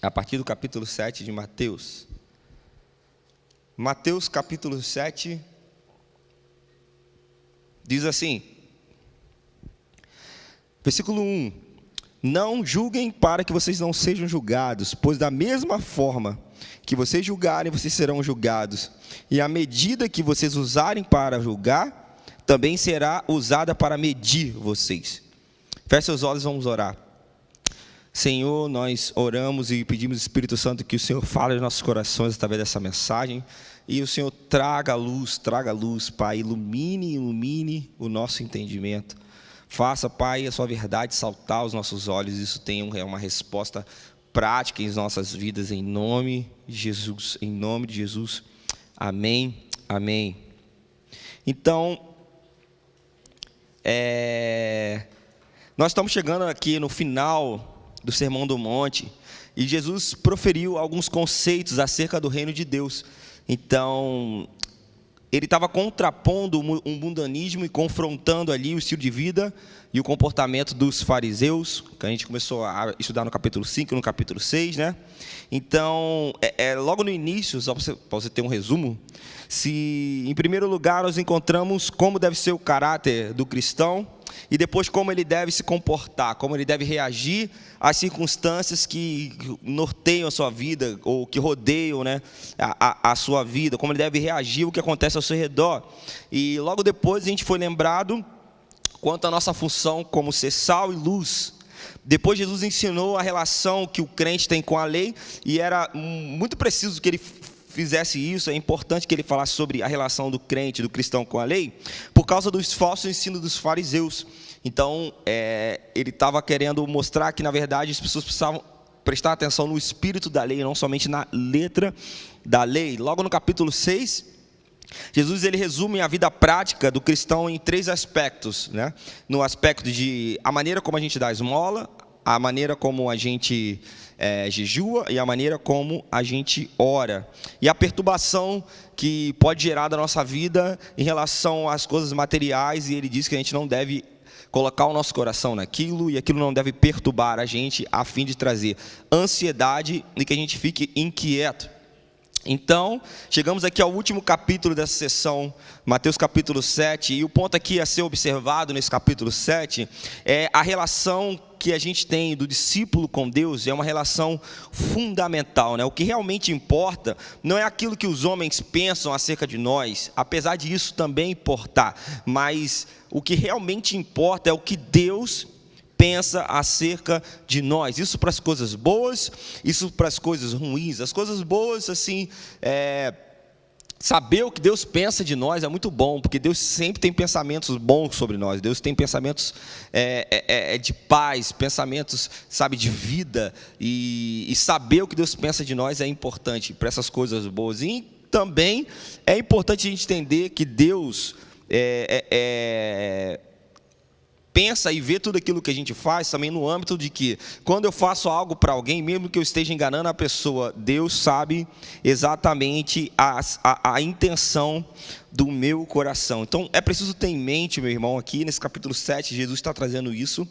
a partir do capítulo 7 de Mateus. Mateus capítulo 7 diz assim, versículo 1: Não julguem para que vocês não sejam julgados, pois da mesma forma que vocês julgarem, vocês serão julgados. E a medida que vocês usarem para julgar, também será usada para medir vocês. Feche seus olhos, vamos orar. Senhor, nós oramos e pedimos, Espírito Santo, que o Senhor fale aos nossos corações através dessa mensagem. E o Senhor traga luz, Pai, ilumine o nosso entendimento. Faça, Pai, a sua verdade saltar aos nossos olhos, isso tenha uma resposta prática em nossas vidas, em nome de Jesus, amém, amém. Então, nós estamos chegando aqui no final do Sermão do Monte, e Jesus proferiu alguns conceitos acerca do reino de Deus. Então, ele estava contrapondo um mundanismo e confrontando ali o estilo de vida e o comportamento dos fariseus, que a gente começou a estudar no capítulo 5 e no capítulo 6, né? Então, logo no início, só para você ter um resumo, em primeiro lugar nós encontramos como deve ser o caráter do cristão, e depois como ele deve se comportar, como ele deve reagir às circunstâncias que norteiam a sua vida, ou que rodeiam, né, a sua vida, como ele deve reagir ao que acontece ao seu redor. E logo depois a gente foi lembrado quanto à nossa função como ser sal e luz. Depois Jesus ensinou a relação que o crente tem com a lei, e era muito preciso que ele fizesse isso. É importante que ele falasse sobre a relação do crente, do cristão com a lei, por causa dos falsos ensinos dos fariseus. Então, ele estava querendo mostrar que, na verdade, as pessoas precisavam prestar atenção no espírito da lei, não somente na letra da lei. Logo no capítulo 6, Jesus ele resume a vida prática do cristão em 3 aspectos, né? No aspecto de a maneira como a gente dá esmola, a maneira como a gente jejua e a maneira como a gente ora. E a perturbação que pode gerar da nossa vida em relação às coisas materiais, e ele diz que a gente não deve colocar o nosso coração naquilo, e aquilo não deve perturbar a gente a fim de trazer ansiedade e que a gente fique inquieto. Então, chegamos aqui ao último capítulo dessa sessão, Mateus capítulo 7, e o ponto aqui a ser observado nesse capítulo 7 é a relação que a gente tem do discípulo com Deus. É uma relação fundamental, né? O que realmente importa não é aquilo que os homens pensam acerca de nós, apesar de isso também importar, mas o que realmente importa é o que Deus pensa acerca de nós. Isso para as coisas boas, isso para as coisas ruins. As coisas boas, assim, saber o que Deus pensa de nós é muito bom, porque Deus sempre tem pensamentos bons sobre nós. Deus tem pensamentos de paz, pensamentos, sabe, de vida, e saber o que Deus pensa de nós é importante para essas coisas boas. E também é importante a gente entender que Deus pensa e vê tudo aquilo que a gente faz também no âmbito de que, quando eu faço algo para alguém, mesmo que eu esteja enganando a pessoa, Deus sabe exatamente a intenção do meu coração. Então, é preciso ter em mente, meu irmão, aqui nesse capítulo 7, Jesus está trazendo isso.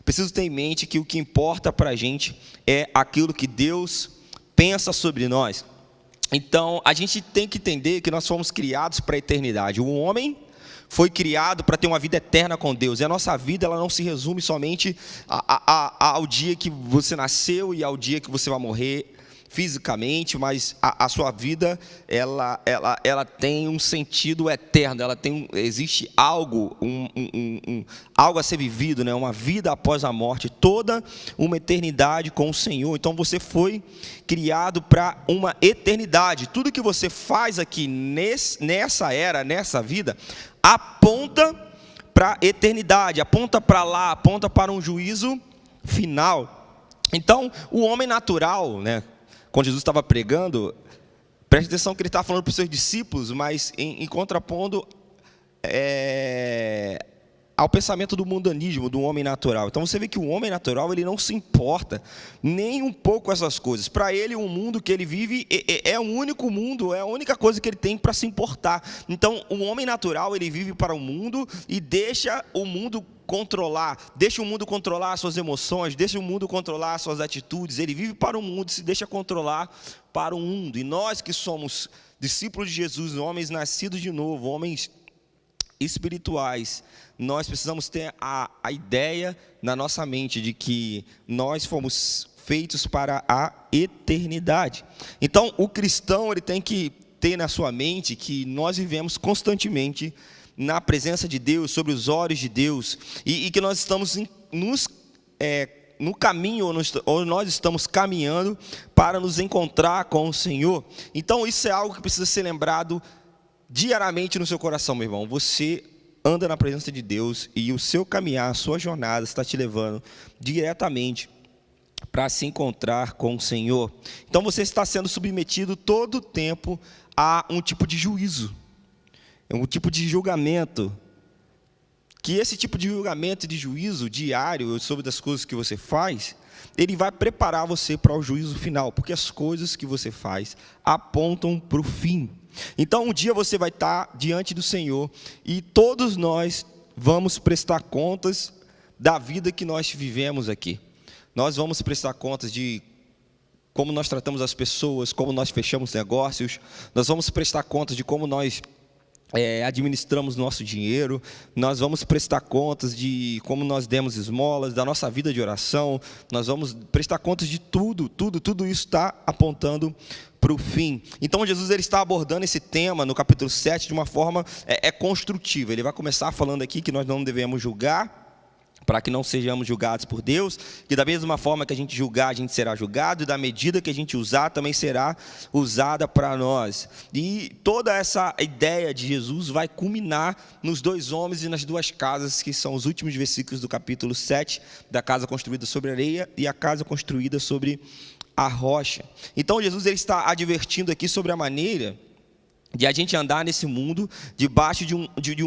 Preciso ter em mente que o que importa para a gente é aquilo que Deus pensa sobre nós. Então, a gente tem que entender que nós fomos criados para a eternidade. O homem foi criado para ter uma vida eterna com Deus. E a nossa vida, ela não se resume somente ao dia que você nasceu e ao dia que você vai morrer fisicamente, mas a sua vida, ela tem um sentido eterno. Existe algo, algo a ser vivido, né? Uma vida após a morte, toda uma eternidade com o Senhor. Então você foi criado para uma eternidade. Tudo que você faz aqui nessa era, nessa vida, aponta para a eternidade, aponta para lá, aponta para um juízo final. Então, o homem natural, né, quando Jesus estava pregando, preste atenção que ele estava falando para os seus discípulos, mas em contrapondo ao pensamento do mundanismo, do homem natural. Então você vê que o homem natural, ele não se importa nem um pouco com essas coisas. Para ele, o mundo que ele vive é o único mundo, é a única coisa que ele tem para se importar. Então o homem natural, ele vive para o mundo e deixa o mundo controlar as suas emoções, deixa o mundo controlar as suas atitudes. Ele vive para o mundo e se deixa controlar para o mundo. E nós que somos discípulos de Jesus, homens nascidos de novo, homens espirituais, nós precisamos ter a ideia na nossa mente de que nós fomos feitos para a eternidade. Então, o cristão, ele tem que ter na sua mente que nós vivemos constantemente na presença de Deus, sobre os olhos de Deus, e que nós estamos no caminho, ou nós estamos caminhando para nos encontrar com o Senhor. Então, isso é algo que precisa ser lembrado diariamente no seu coração, meu irmão. Você anda na presença de Deus e o seu caminhar, a sua jornada está te levando diretamente para se encontrar com o Senhor. Então você está sendo submetido todo o tempo a um tipo de juízo, um tipo de julgamento, que esse tipo de julgamento e de juízo diário sobre as coisas que você faz, ele vai preparar você para o juízo final, porque as coisas que você faz apontam para o fim. Então um dia você vai estar diante do Senhor e todos nós vamos prestar contas da vida que nós vivemos aqui. Nós vamos prestar contas de como nós tratamos as pessoas, como nós fechamos negócios, nós vamos prestar contas de como nós administramos nosso dinheiro, nós vamos prestar contas de como nós demos esmolas, da nossa vida de oração, nós vamos prestar contas de tudo isso está apontando para o fim. Então Jesus, ele está abordando esse tema no capítulo 7 de uma forma construtiva. Ele vai começar falando aqui que nós não devemos julgar, para que não sejamos julgados por Deus, que da mesma forma que a gente julgar, a gente será julgado, e da medida que a gente usar, também será usada para nós. E toda essa ideia de Jesus vai culminar nos dois homens e nas duas casas, que são os últimos versículos do capítulo 7, da casa construída sobre areia e a casa construída sobre a rocha. Então Jesus, ele está advertindo aqui sobre a maneira de a gente andar nesse mundo debaixo de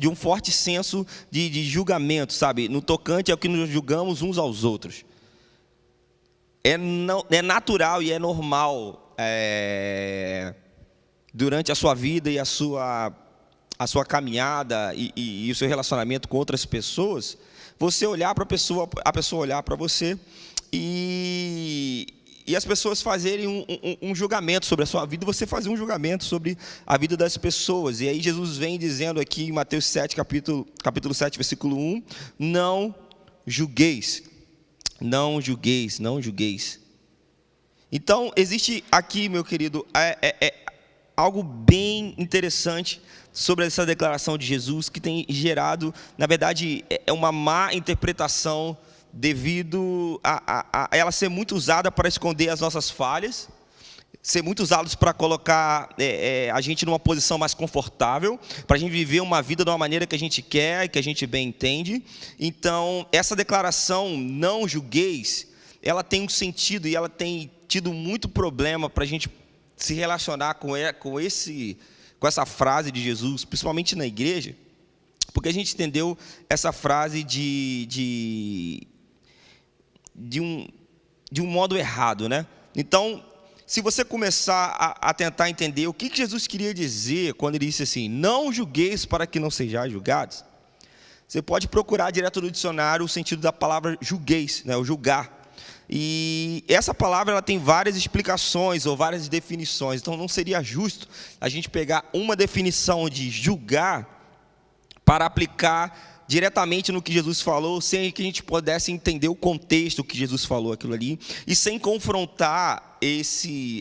um forte senso de julgamento, sabe? No tocante ao que nos julgamos uns aos outros. É natural e é normal durante a sua vida e a sua caminhada e o seu relacionamento com outras pessoas, você olhar para a pessoa olhar para você e as pessoas fazerem um julgamento sobre a sua vida, você fazer um julgamento sobre a vida das pessoas. E aí Jesus vem dizendo aqui em Mateus 7, capítulo 7, versículo 1, não julgueis, não julgueis, não julgueis. Então, existe aqui, meu querido, algo bem interessante sobre essa declaração de Jesus, que tem gerado, na verdade, uma má interpretação devido a ela ser muito usada para esconder as nossas falhas, ser muito usada para colocar a gente numa posição mais confortável, para a gente viver uma vida de uma maneira que a gente quer, que a gente bem entende. Então, essa declaração, não julgueis, ela tem um sentido e ela tem tido muito problema para a gente se relacionar com essa frase de Jesus, principalmente na igreja, porque a gente entendeu essa frase de um modo errado, né? Então, se você começar a tentar entender o que Jesus queria dizer quando ele disse assim, não julgueis para que não sejais julgados, você pode procurar direto no dicionário o sentido da palavra julgueis, né? O julgar. E essa palavra, ela tem várias explicações ou várias definições, então não seria justo a gente pegar uma definição de julgar para aplicar diretamente no que Jesus falou, sem que a gente pudesse entender o contexto que Jesus falou aquilo ali, e sem confrontar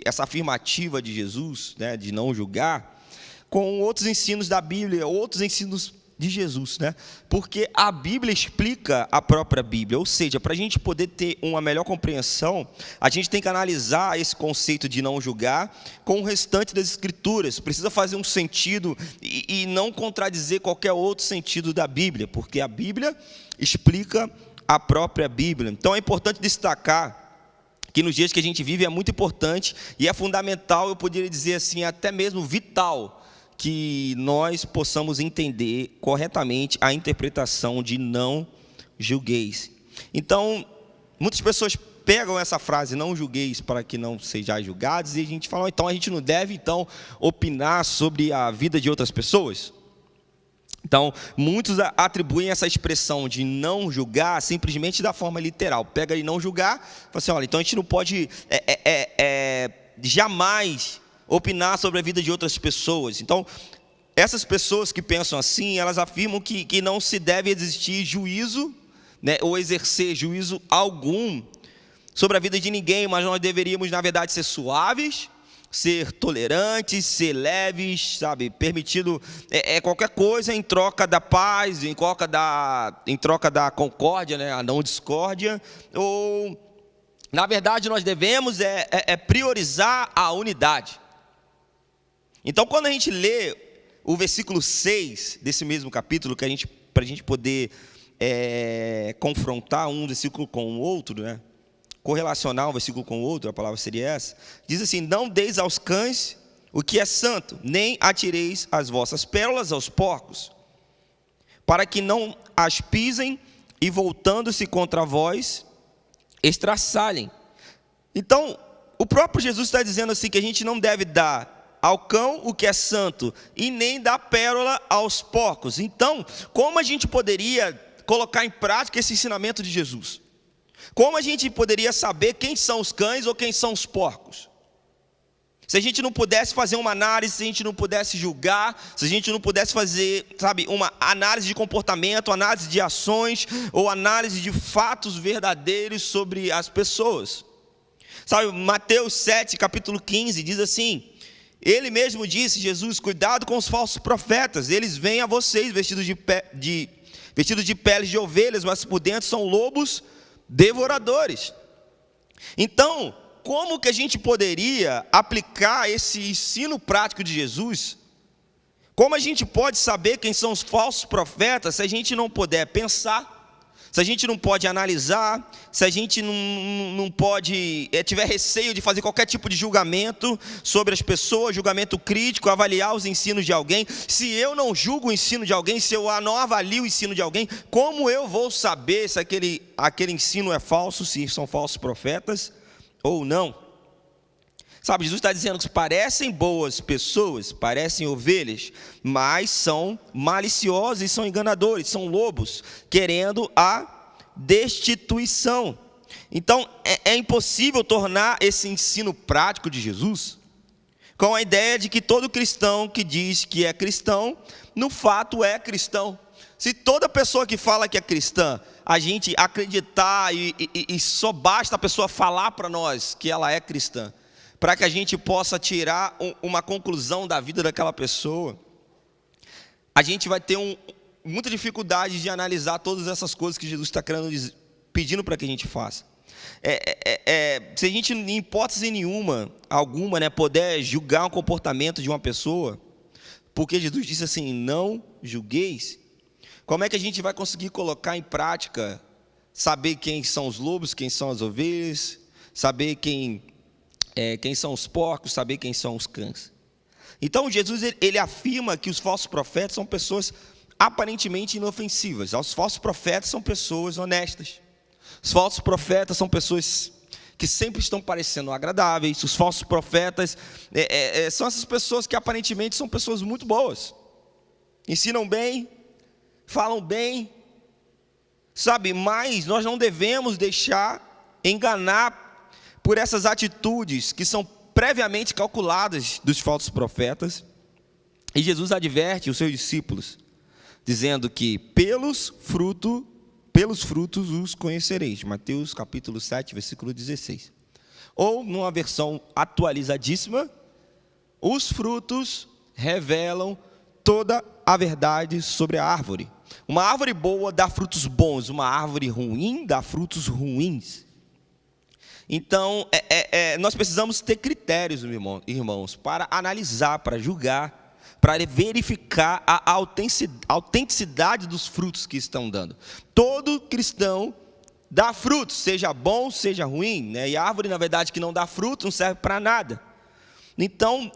essa afirmativa de Jesus, né, de não julgar, com outros ensinos da Bíblia, outros ensinos de Jesus, né? Porque a Bíblia explica a própria Bíblia, ou seja, para a gente poder ter uma melhor compreensão, a gente tem que analisar esse conceito de não julgar com o restante das Escrituras, precisa fazer um sentido e não contradizer qualquer outro sentido da Bíblia, porque a Bíblia explica a própria Bíblia. Então é importante destacar que nos dias que a gente vive é muito importante e é fundamental, eu poderia dizer assim, até mesmo vital, que nós possamos entender corretamente a interpretação de não julgueis. Então, muitas pessoas pegam essa frase, não julgueis para que não sejais julgados, e a gente fala, então a gente não deve opinar sobre a vida de outras pessoas? Então, muitos atribuem essa expressão de não julgar simplesmente da forma literal. Pega e não julgar, fala assim, olha, então a gente não pode jamais opinar sobre a vida de outras pessoas. Então, essas pessoas que pensam assim, elas afirmam que não se deve existir juízo, né, ou exercer juízo algum sobre a vida de ninguém, mas nós deveríamos, na verdade, ser suaves, ser tolerantes, ser leves, sabe, permitido qualquer coisa em troca da paz, em troca da concórdia, né, a não discórdia, ou, na verdade, nós devemos priorizar a unidade. Então, quando a gente lê o versículo 6 desse mesmo capítulo, para a gente poder confrontar um versículo com o outro, né, correlacionar um versículo com o outro, a palavra seria essa, diz assim, não deis aos cães o que é santo, nem atireis as vossas pérolas aos porcos, para que não as pisem e voltando-se contra vós, estraçalhem. Então, o próprio Jesus está dizendo assim, que a gente não deve dar ao cão o que é santo, e nem dar pérola aos porcos. Então, como a gente poderia colocar em prática esse ensinamento de Jesus? Como a gente poderia saber quem são os cães ou quem são os porcos? Se a gente não pudesse fazer uma análise, se a gente não pudesse julgar, se a gente não pudesse fazer, sabe, uma análise de comportamento, análise de ações, ou análise de fatos verdadeiros sobre as pessoas. Sabe, Mateus 7, capítulo 15, diz assim, ele mesmo disse, Jesus, cuidado com os falsos profetas, eles vêm a vocês vestidos de peles de ovelhas, mas por dentro são lobos devoradores. Então, como que a gente poderia aplicar esse ensino prático de Jesus? Como a gente pode saber quem são os falsos profetas se a gente não puder pensar, se a gente não pode analisar, se a gente não pode, tiver receio de fazer qualquer tipo de julgamento sobre as pessoas, julgamento crítico, avaliar os ensinos de alguém? Se eu não julgo o ensino de alguém, se eu não avalio o ensino de alguém, como eu vou saber se aquele ensino é falso, se são falsos profetas ou não? Sabe, Jesus está dizendo que parecem boas pessoas, parecem ovelhas, mas são maliciosos e são enganadores, são lobos, querendo a destituição. Então, é impossível tornar esse ensino prático de Jesus com a ideia de que todo cristão que diz que é cristão, no fato é cristão. Se toda pessoa que fala que é cristã, a gente acreditar e só basta a pessoa falar para nós que ela é cristã, para que a gente possa tirar uma conclusão da vida daquela pessoa, a gente vai ter muita dificuldade de analisar todas essas coisas que Jesus está pedindo para que a gente faça. Se a gente, em hipótese alguma, né, puder julgar o comportamento de uma pessoa, porque Jesus disse assim, não julgueis, como é que a gente vai conseguir colocar em prática, saber quem são os lobos, quem são as ovelhas, saber quem são os porcos, saber quem são os cães? Então Jesus ele afirma que os falsos profetas são pessoas aparentemente inofensivas. Os falsos profetas são pessoas honestas. Os falsos profetas são pessoas que sempre estão parecendo agradáveis. Os falsos profetas são essas pessoas que aparentemente são pessoas muito boas. Ensinam bem, falam bem, sabe? Mas nós não devemos deixar enganar por essas atitudes que são previamente calculadas dos falsos profetas. E Jesus adverte os seus discípulos, dizendo que pelos frutos os conhecereis. Mateus capítulo 7, versículo 16. Ou, numa versão atualizadíssima, os frutos revelam toda a verdade sobre a árvore. Uma árvore boa dá frutos bons, uma árvore ruim dá frutos ruins. Então, nós precisamos ter critérios, irmãos, para analisar, para julgar, para verificar a autenticidade dos frutos que estão dando. Todo cristão dá frutos, seja bom, seja ruim, né? E a árvore, na verdade, que não dá fruto, não serve para nada. Então,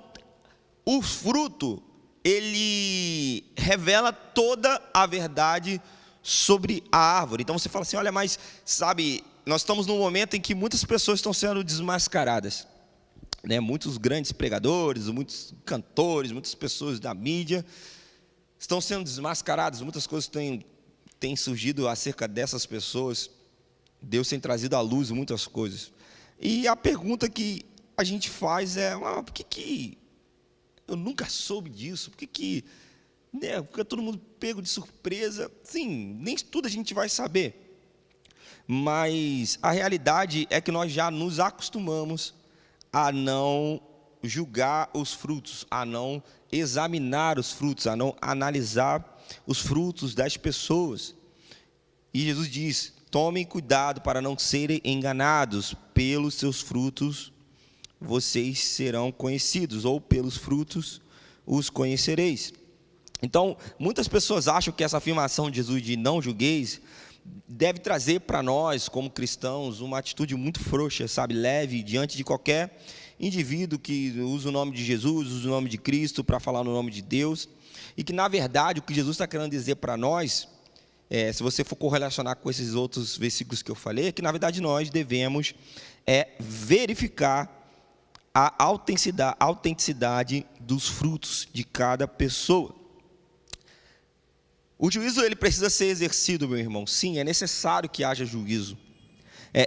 o fruto ele revela toda a verdade sobre a árvore. Então você fala assim, olha, mas sabe, nós estamos num momento em que muitas pessoas estão sendo desmascaradas, né? Muitos grandes pregadores, muitos cantores, muitas pessoas da mídia estão sendo desmascaradas, muitas coisas têm surgido acerca dessas pessoas. Deus tem trazido à luz muitas coisas. E a pergunta que a gente faz é, por que eu nunca soube disso? Por que né, fica todo mundo pego de surpresa? Sim, nem tudo a gente vai saber. Mas a realidade é que nós já nos acostumamos a não julgar os frutos, a não examinar os frutos, a não analisar os frutos das pessoas. E Jesus diz, tomem cuidado para não serem enganados, pelos seus frutos vocês serão conhecidos, ou pelos frutos os conhecereis. Então, muitas pessoas acham que essa afirmação de Jesus de não julgueis deve trazer para nós, como cristãos, uma atitude muito frouxa, sabe, leve, diante de qualquer indivíduo que usa o nome de Jesus, usa o nome de Cristo para falar no nome de Deus, e que, na verdade, o que Jesus está querendo dizer para nós, se você for correlacionar com esses outros versículos que eu falei, é que, na verdade, nós devemos verificar a autenticidade dos frutos de cada pessoa. O juízo ele precisa ser exercido, meu irmão. Sim, é necessário que haja juízo.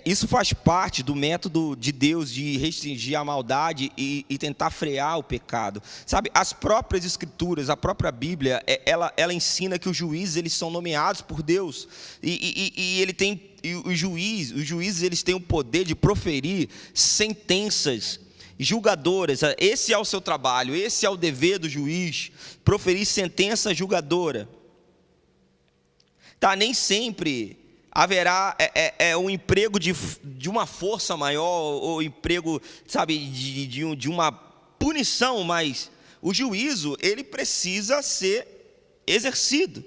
Isso faz parte do método de Deus de restringir a maldade e tentar frear o pecado. Sabe, as próprias escrituras, a própria Bíblia, ela ensina que os juízes eles são nomeados por Deus. Os juízes eles têm o poder de proferir sentenças julgadoras. Esse é o seu trabalho, esse é o dever do juiz, proferir sentença julgadora. Nem sempre haverá um emprego de uma força maior, ou emprego, sabe, de uma punição, mas o juízo, ele precisa ser exercido.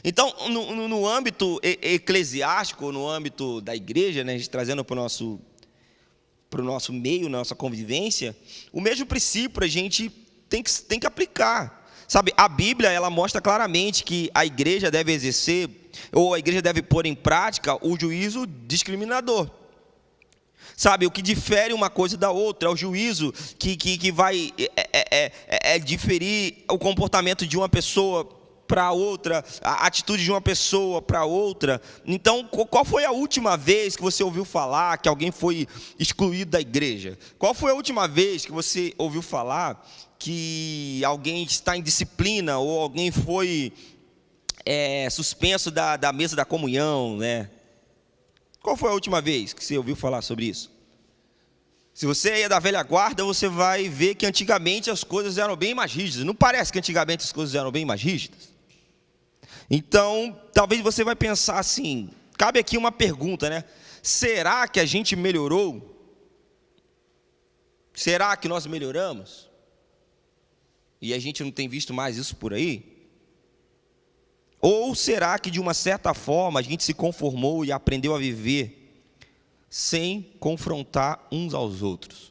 Então, no âmbito eclesiástico, no âmbito da igreja, né, a gente trazendo para o nosso meio, nossa convivência, o mesmo princípio a gente tem que aplicar. Sabe, a Bíblia ela mostra claramente que a igreja deve exercer, ou a igreja deve pôr em prática o juízo discriminador. Sabe, o que difere uma coisa da outra é o juízo que vai diferir o comportamento de uma pessoa para outra, a atitude de uma pessoa para outra. Então, qual foi a última vez que você ouviu falar que alguém foi excluído da igreja? Qual foi a última vez que você ouviu falar que alguém está em disciplina, ou alguém foi suspenso da mesa da comunhão, né? Qual foi a última vez que você ouviu falar sobre isso? Se você é da velha guarda, você vai ver que antigamente as coisas eram bem mais rígidas. Não parece que antigamente as coisas eram bem mais rígidas? Então, talvez você vai pensar assim, cabe aqui uma pergunta, né? Será que a gente melhorou? Será que nós melhoramos? E a gente não tem visto mais isso por aí? Ou será que de uma certa forma a gente se conformou e aprendeu a viver sem confrontar uns aos outros?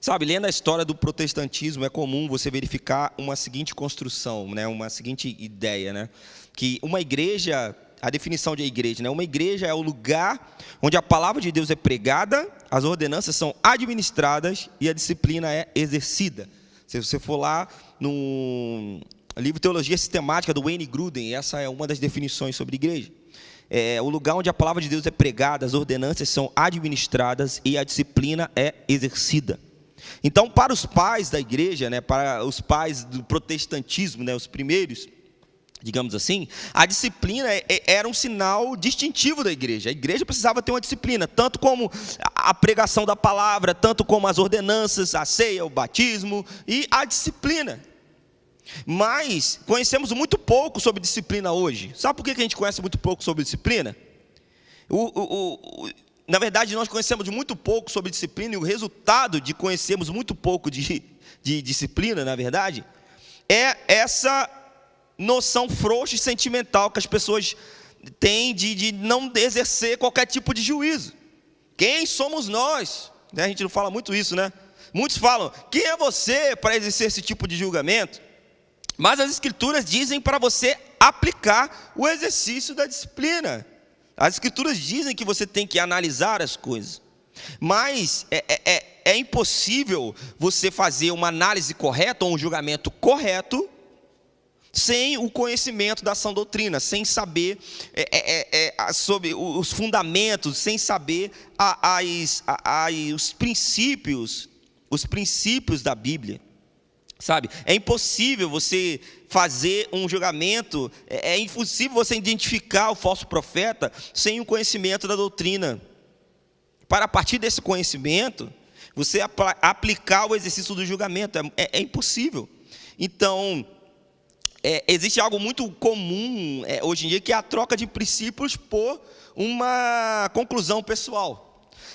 Sabe, lendo a história do protestantismo é comum você verificar uma seguinte construção, né? Uma seguinte ideia, né? Que uma igreja, a definição de igreja, né? Uma igreja é o lugar onde a palavra de Deus é pregada, as ordenanças são administradas e a disciplina é exercida. Se você for lá no livro Teologia Sistemática do Wayne Grudem, essa é uma das definições sobre igreja. É o lugar onde a palavra de Deus é pregada, as ordenanças são administradas e a disciplina é exercida. Então, para os pais da igreja, né, para os pais do protestantismo, né, os primeiros, digamos assim, a disciplina era um sinal distintivo da igreja. A igreja precisava ter uma disciplina, tanto como a pregação da palavra, tanto como as ordenanças, a ceia, o batismo e a disciplina. Mas conhecemos muito pouco sobre disciplina hoje. Sabe por que a gente conhece muito pouco sobre disciplina? Na verdade, nós conhecemos muito pouco sobre disciplina, e o resultado de conhecermos muito pouco de disciplina, na verdade, é essa noção frouxa e sentimental que as pessoas têm de não exercer qualquer tipo de juízo. Quem somos nós? A gente não fala muito isso, né? Muitos falam: quem é você para exercer esse tipo de julgamento? Mas as Escrituras dizem para você aplicar o exercício da disciplina. As Escrituras dizem que você tem que analisar as coisas. Mas é impossível você fazer uma análise correta ou um julgamento correto sem o conhecimento da sã doutrina, sem saber sobre os fundamentos, sem saber os princípios da Bíblia. Sabe? É impossível você fazer um julgamento, é impossível você identificar o falso profeta sem o conhecimento da doutrina. Para a partir desse conhecimento, você aplicar o exercício do julgamento, é impossível. Então, existe algo muito comum hoje em dia, que é a troca de princípios por uma conclusão pessoal.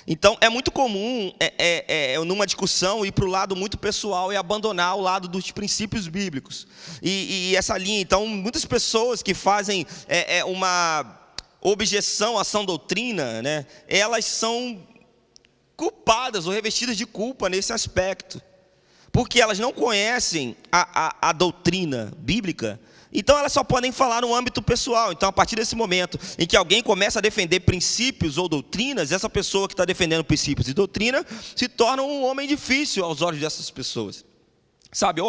Então, é muito comum, numa discussão, ir para o lado muito pessoal e abandonar o lado dos princípios bíblicos. E essa linha, então, muitas pessoas que fazem uma objeção à sã doutrina, né, elas são culpadas ou revestidas de culpa nesse aspecto. Porque elas não conhecem a doutrina bíblica, então elas só podem falar no âmbito pessoal. Então, a partir desse momento em que alguém começa a defender princípios ou doutrinas, essa pessoa que está defendendo princípios e doutrina se torna um homem difícil aos olhos dessas pessoas. Sabe,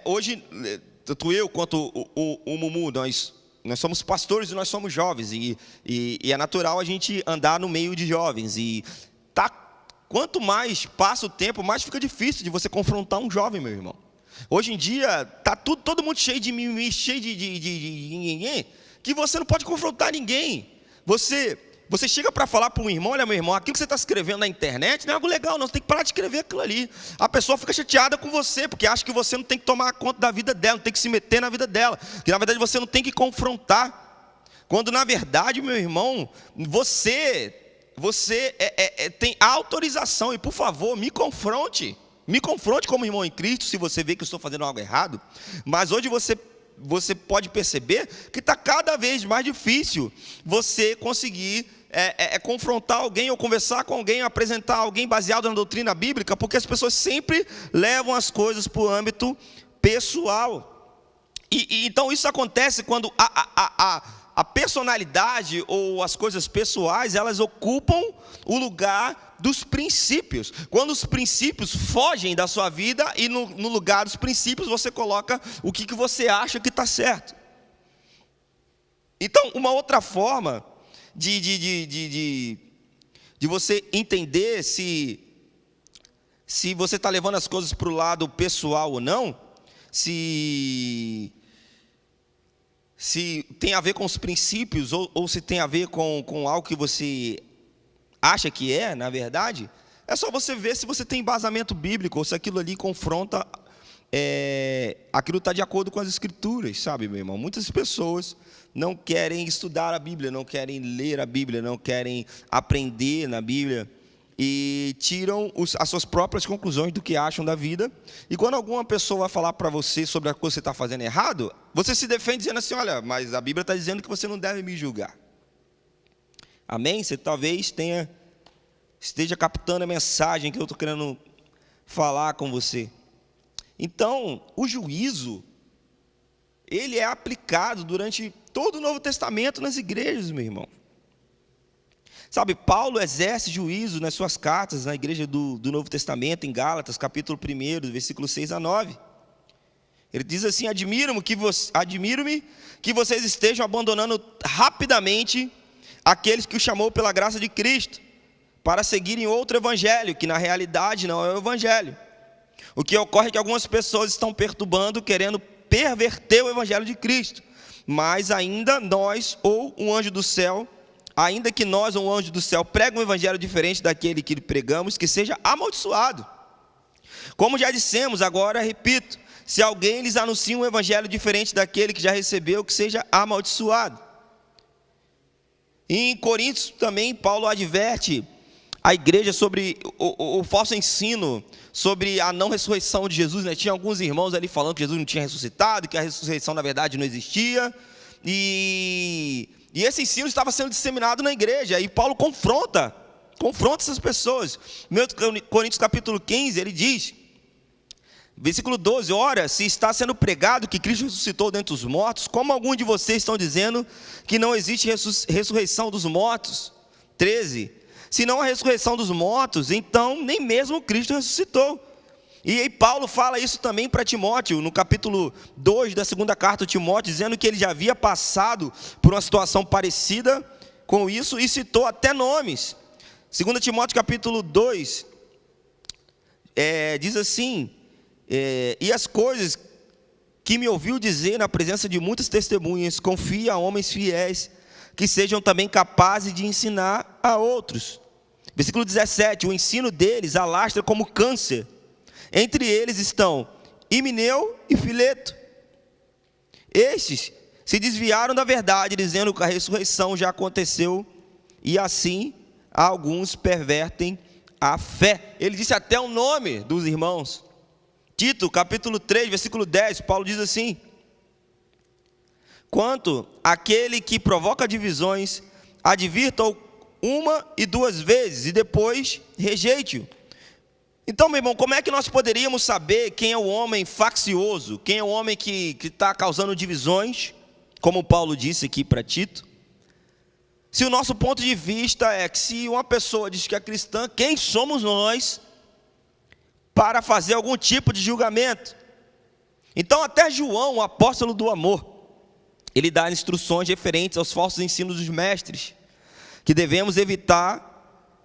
hoje, tanto eu quanto o Mumu, nós somos pastores e nós somos jovens, e é natural a gente andar no meio de jovens. Quanto mais passa o tempo, mais fica difícil de você confrontar um jovem, meu irmão. Hoje em dia, está todo mundo cheio de mimimi, cheio de ninguém, que você não pode confrontar ninguém. Você chega para falar para um irmão: olha, meu irmão, aquilo que você está escrevendo na internet não é algo legal, não, você tem que parar de escrever aquilo ali. A pessoa fica chateada com você, porque acha que você não tem que tomar conta da vida dela, não tem que se meter na vida dela, que na verdade você não tem que confrontar. Quando na verdade, meu irmão, você tem autorização, e por favor, me confronte como irmão em Cristo, se você vê que eu estou fazendo algo errado. Mas hoje você pode perceber que está cada vez mais difícil você conseguir confrontar alguém, ou conversar com alguém, apresentar alguém baseado na doutrina bíblica, porque as pessoas sempre levam as coisas para o âmbito pessoal. Então isso acontece quando a personalidade ou as coisas pessoais, elas ocupam o lugar dos princípios. Quando os princípios fogem da sua vida, e no lugar dos princípios você coloca o que você acha que está certo. Então, uma outra forma de você entender se você está levando as coisas para o lado pessoal ou não, se tem a ver com os princípios, ou se tem a ver com algo que você acha que na verdade, é só você ver se você tem embasamento bíblico, ou se aquilo ali confronta, aquilo está de acordo com as Escrituras, sabe, meu irmão? Muitas pessoas não querem estudar a Bíblia, não querem ler a Bíblia, não querem aprender na Bíblia, e tiram as suas próprias conclusões do que acham da vida. E quando alguma pessoa vai falar para você sobre a coisa que você está fazendo errado, você se defende dizendo assim: olha, mas a Bíblia está dizendo que você não deve me julgar. Amém? Você talvez esteja captando a mensagem que eu estou querendo falar com você. Então, o juízo, ele é aplicado durante todo o Novo Testamento nas igrejas, meu irmão. Sabe, Paulo exerce juízo nas suas cartas, na igreja do Novo Testamento, em Gálatas, capítulo 1, versículos 6 a 9. Ele diz assim: admiro-me que vocês estejam abandonando rapidamente aqueles que o chamou pela graça de Cristo, para seguirem outro evangelho, que na realidade não é o evangelho. O que ocorre é que algumas pessoas estão perturbando, querendo perverter o evangelho de Cristo. Mas ainda nós, ou um anjo do céu, ainda que nós ou um anjo do céu pregue um evangelho diferente daquele que pregamos, que seja amaldiçoado. Como já dissemos, agora repito: se alguém lhes anuncia um evangelho diferente daquele que já recebeu, que seja amaldiçoado. Em Coríntios também, Paulo adverte a igreja sobre o falso ensino sobre a não ressurreição de Jesus, né? Tinha alguns irmãos ali falando que Jesus não tinha ressuscitado, que a ressurreição na verdade não existia, e esse ensino estava sendo disseminado na igreja, e Paulo confronta confronta essas pessoas. 1 Coríntios capítulo 15, ele diz, versículo 12, ora, se está sendo pregado que Cristo ressuscitou dentre os mortos, como alguns de vocês estão dizendo que não existe ressurreição dos mortos? 13, se não há ressurreição dos mortos, então nem mesmo Cristo ressuscitou. E aí Paulo fala isso também para Timóteo, no capítulo 2 da segunda carta de Timóteo, dizendo que ele já havia passado por uma situação parecida com isso, e citou até nomes. 2 Timóteo capítulo 2, diz assim, e as coisas que me ouviu dizer na presença de muitas testemunhas, confia a homens fiéis, que sejam também capazes de ensinar a outros. Versículo 17, o ensino deles alastra como câncer. Entre eles estão Himeneu e Fileto. Estes se desviaram da verdade, dizendo que a ressurreição já aconteceu, e assim alguns pervertem a fé. Ele disse até o nome dos irmãos. Tito, capítulo 3, versículo 10, Paulo diz assim, quanto àquele que provoca divisões, advirta-o 1 e 2 vezes, e depois rejeite-o. Então, meu irmão, como é que nós poderíamos saber quem é o homem faccioso, quem é o homem que está causando divisões, como Paulo disse aqui para Tito? Se o nosso ponto de vista é que se uma pessoa diz que é cristã, quem somos nós para fazer algum tipo de julgamento? Então até João, o apóstolo do amor, ele dá instruções referentes aos falsos ensinos dos mestres, que devemos evitar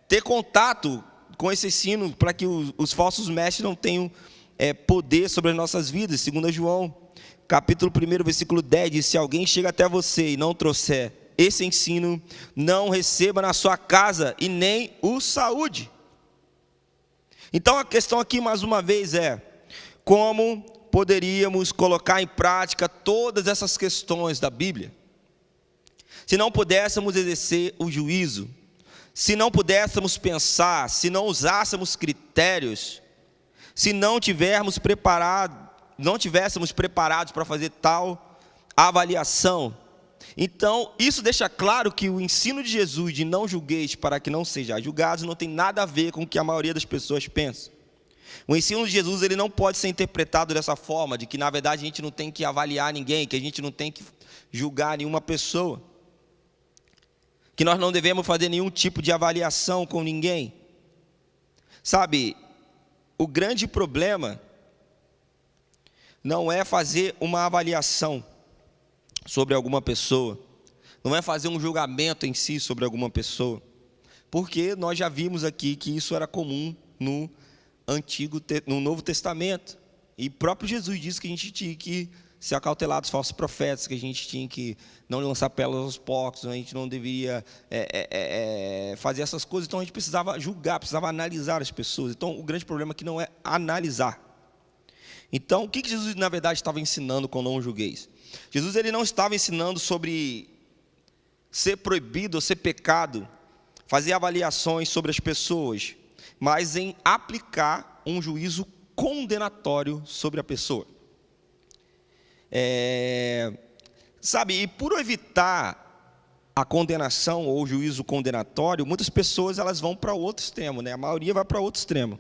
ter contato com esse ensino, para que os falsos mestres não tenham poder sobre as nossas vidas. Segundo João, capítulo 1, versículo 10, diz, se alguém chega até você e não trouxer esse ensino, não receba na sua casa e nem o saúde. Então a questão aqui mais uma vez é, como poderíamos colocar em prática todas essas questões da Bíblia, se não pudéssemos exercer o juízo, se não pudéssemos pensar, se não usássemos critérios, se não tivéssemos preparados para fazer tal avaliação? Então, isso deixa claro que o ensino de Jesus de não julgueis para que não sejais julgados não tem nada a ver com o que a maioria das pessoas pensa. O ensino de Jesus, ele não pode ser interpretado dessa forma, de que na verdade a gente não tem que avaliar ninguém, que a gente não tem que julgar nenhuma pessoa, que nós não devemos fazer nenhum tipo de avaliação com ninguém. Sabe, o grande problema não é fazer uma avaliação sobre alguma pessoa, não é fazer um julgamento em si sobre alguma pessoa, porque nós já vimos aqui que isso era comum no Novo Testamento, e próprio Jesus disse que a gente tinha que se acautelar dos falsos profetas, que a gente tinha que não lançar pérolas aos porcos, a gente não deveria fazer essas coisas. Então a gente precisava julgar, precisava analisar as pessoas. Então o grande problema aqui não é analisar. Então o que Jesus na verdade estava ensinando com não julgueis? Jesus ele não estava ensinando sobre ser proibido ou ser pecado, fazer avaliações sobre as pessoas, mas em aplicar um juízo condenatório sobre a pessoa. Sabe, e por evitar a condenação ou o juízo condenatório, muitas pessoas elas vão para outro extremo, né? A maioria vai para outro extremo.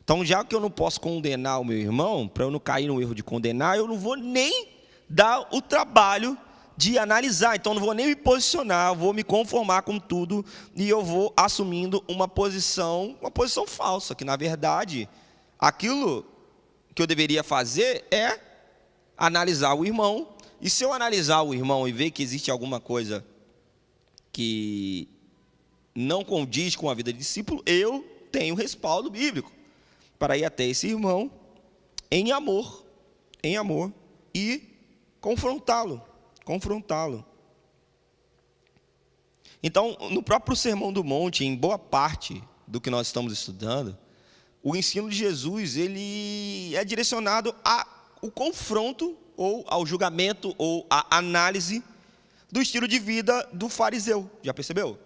Então, já que eu não posso condenar o meu irmão, para eu não cair no erro de condenar, eu não vou nem dar o trabalho de analisar. Então, eu não vou nem me posicionar, eu vou me conformar com tudo e eu vou assumindo uma posição falsa, que na verdade, aquilo que eu deveria fazer é analisar o irmão, e se eu analisar o irmão e ver que existe alguma coisa que não condiz com a vida de discípulo, eu tenho respaldo bíblico para ir até esse irmão em amor e confrontá-lo. Então, no próprio Sermão do Monte, em boa parte do que nós estamos estudando, o ensino de Jesus ele é direcionado ao confronto, ou ao julgamento, ou à análise do estilo de vida do fariseu. Já percebeu?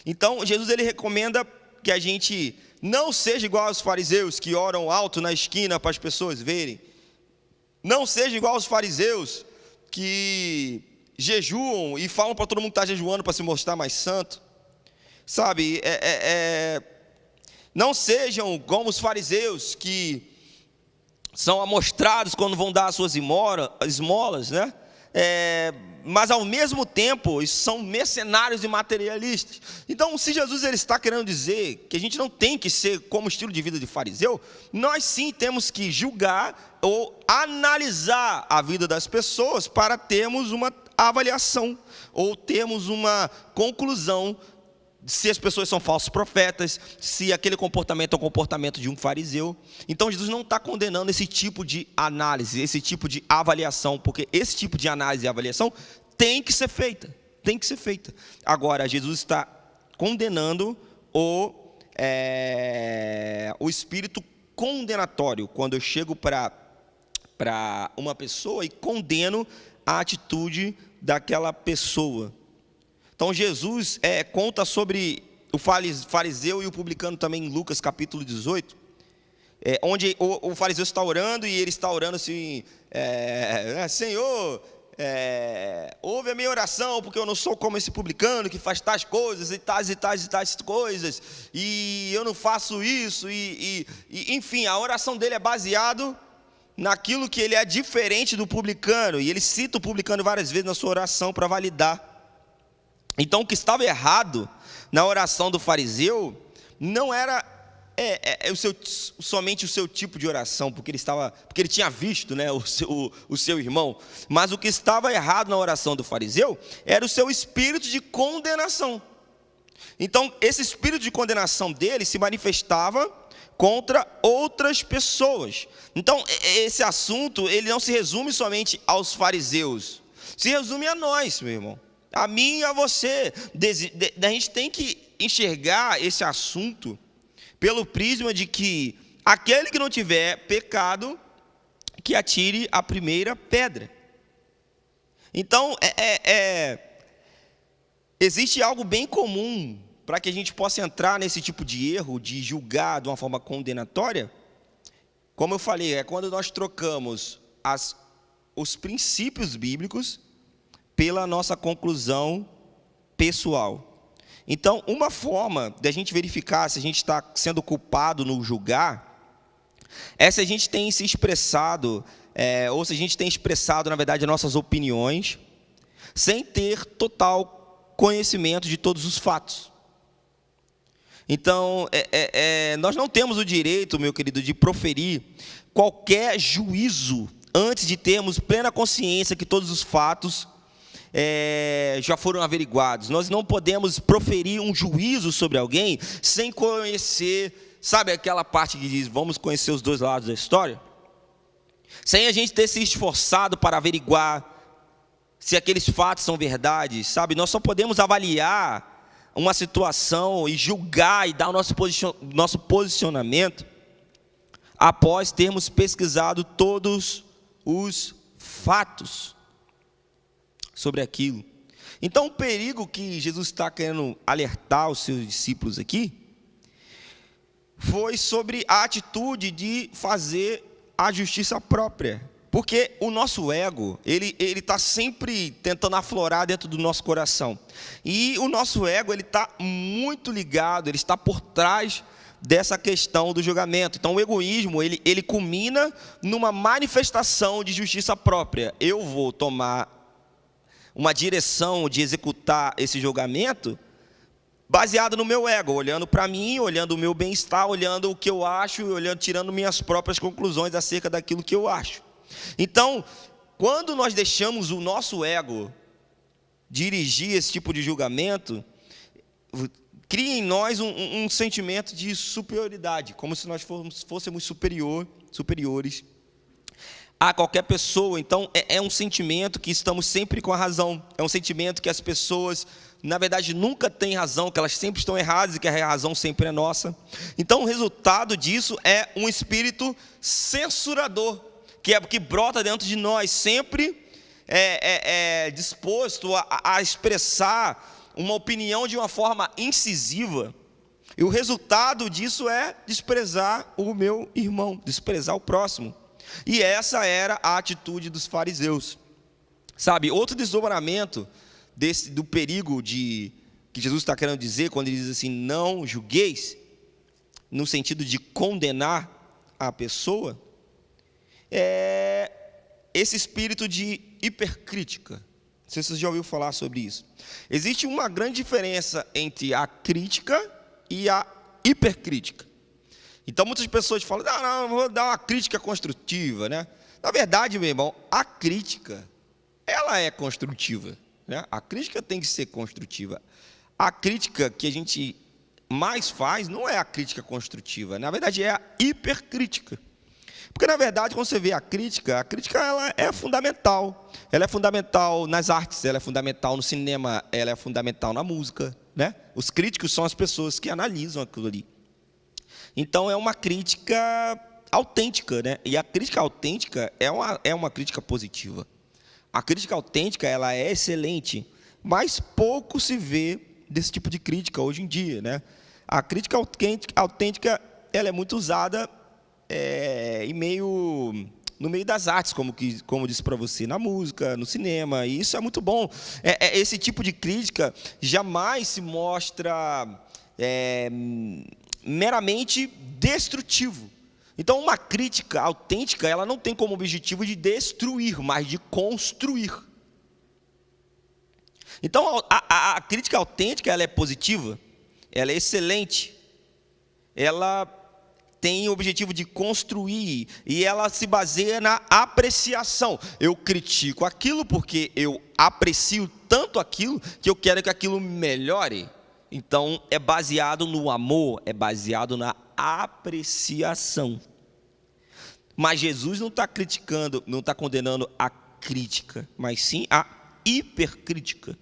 Então, Jesus ele recomenda que a gente não seja igual aos fariseus, que oram alto na esquina para as pessoas verem. Não seja igual aos fariseus, que jejuam e falam para todo mundo que está jejuando para se mostrar mais santo. Sabe, não sejam como os fariseus que são amostrados quando vão dar as suas esmolas, né? Mas ao mesmo tempo são mercenários e materialistas. Então, se Jesus ele está querendo dizer que a gente não tem que ser como o estilo de vida de fariseu, nós sim temos que julgar ou analisar a vida das pessoas para termos uma avaliação ou termos uma conclusão se as pessoas são falsos profetas, se aquele comportamento é o comportamento de um fariseu. Então Jesus não está condenando esse tipo de análise, esse tipo de avaliação, porque esse tipo de análise e avaliação tem que ser feita, Agora, Jesus está condenando o espírito condenatório, quando eu chego para uma pessoa e condeno a atitude daquela pessoa. Então Jesus conta sobre o fariseu e o publicano também em Lucas capítulo 18, onde o fariseu está orando e ele está orando assim, Senhor, ouve a minha oração, porque eu não sou como esse publicano que faz tais coisas e tais coisas, e eu não faço isso, enfim, a oração dele é baseado naquilo que ele é diferente do publicano, e ele cita o publicano várias vezes na sua oração para validar. Então, o que estava errado na oração do fariseu não era somente o seu tipo de oração, porque ele tinha visto, né, o seu irmão, mas o que estava errado na oração do fariseu era o seu espírito de condenação. Então, esse espírito de condenação dele se manifestava contra outras pessoas. Então, esse assunto ele não se resume somente aos fariseus, se resume a nós, meu irmão. A mim e a você. A gente tem que enxergar esse assunto pelo prisma de que aquele que não tiver pecado, que atire a primeira pedra. Então, existe algo bem comum para que a gente possa entrar nesse tipo de erro, de julgar de uma forma condenatória. Como eu falei, é quando nós trocamos os princípios bíblicos pela nossa conclusão pessoal. Então, uma forma de a gente verificar se a gente está sendo culpado no julgar é se a gente tem se expressado, ou se a gente tem expressado, na verdade, as nossas opiniões, sem ter total conhecimento de todos os fatos. Então, nós não temos o direito, meu querido, de proferir qualquer juízo antes de termos plena consciência que todos os fatos já foram averiguados. Nós não podemos proferir um juízo sobre alguém sem conhecer, sabe aquela parte que diz, vamos conhecer os dois lados da história? Sem a gente ter se esforçado para averiguar se aqueles fatos são verdade, sabe? Nós só podemos avaliar uma situação e julgar e dar o nosso posicionamento após termos pesquisado todos os fatos sobre aquilo. Então, o perigo que Jesus está querendo alertar os seus discípulos aqui foi sobre a atitude de fazer a justiça própria. Porque o nosso ego, ele está sempre tentando aflorar dentro do nosso coração. E o nosso ego, ele está muito ligado, ele está por trás dessa questão do julgamento. Então, o egoísmo, ele culmina numa manifestação de justiça própria. Eu vou tomar uma direção de executar esse julgamento baseado no meu ego, olhando para mim, olhando o meu bem-estar, olhando o que eu acho, tirando minhas próprias conclusões acerca daquilo que eu acho. Então, quando nós deixamos o nosso ego dirigir esse tipo de julgamento, cria em nós um sentimento de superioridade, como se nós fôssemos superiores a qualquer pessoa. Então, é um sentimento que estamos sempre com a razão. É um sentimento que as pessoas, na verdade, nunca têm razão, que elas sempre estão erradas e que a razão sempre é nossa. Então, o resultado disso é um espírito censurador, que brota dentro de nós, sempre disposto a expressar uma opinião de uma forma incisiva. E o resultado disso é desprezar o meu irmão, desprezar o próximo. E essa era a atitude dos fariseus. Sabe, outro desdobramento do perigo de que Jesus está querendo dizer quando ele diz assim, não julgueis, no sentido de condenar a pessoa, é esse espírito de hipercrítica. Não sei se você já ouviu falar sobre isso. Existe uma grande diferença entre a crítica e a hipercrítica. Então muitas pessoas falam, não, vou dar uma crítica construtiva, né? Na verdade, meu irmão, a crítica, ela é construtiva, né? A crítica tem que ser construtiva. A crítica que a gente mais faz não é a crítica construtiva, na verdade é a hipercrítica. Porque, na verdade, quando você vê a crítica ela é fundamental. Ela é fundamental nas artes, ela é fundamental no cinema, ela é fundamental na música, né? Os críticos são as pessoas que analisam aquilo ali. Então, é uma crítica autêntica, né? E a crítica autêntica é uma crítica positiva. A crítica autêntica, ela é excelente, mas pouco se vê desse tipo de crítica hoje em dia, né? A crítica autêntica, ela é muito usada no meio das artes, como eu disse para você, na música, no cinema, e isso é muito bom. Esse tipo de crítica jamais se mostra meramente destrutivo. Então, uma crítica autêntica, ela não tem como objetivo de destruir, mas de construir. Então, a crítica autêntica, ela é positiva, ela é excelente, ela tem o objetivo de construir, e ela se baseia na apreciação. Eu critico aquilo porque eu aprecio tanto aquilo que eu quero que aquilo melhore. Então, é baseado no amor, é baseado na apreciação. Mas Jesus não está criticando, não está condenando a crítica, mas sim a hipercrítica.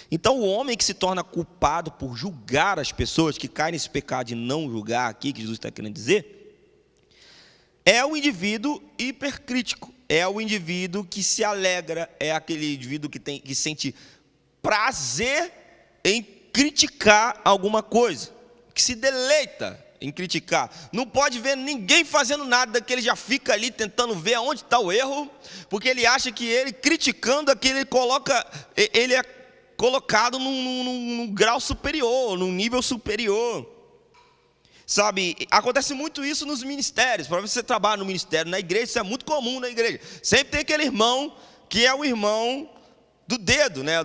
Então, o homem que se torna culpado por julgar as pessoas, que cai nesse pecado de não julgar aqui, que Jesus está querendo dizer, é o indivíduo hipercrítico, é o indivíduo que se alegra, é aquele indivíduo que sente prazer em criticar alguma coisa, que se deleita em criticar. Não pode ver ninguém fazendo nada, que ele já fica ali tentando ver aonde está o erro, porque ele acha que ele criticando aquilo, ele é colocado num grau superior, num nível superior. Sabe, acontece muito isso nos ministérios. Para você trabalhar no ministério, na igreja, isso é muito comum na igreja. Sempre tem aquele irmão que é o irmão do dedo, né?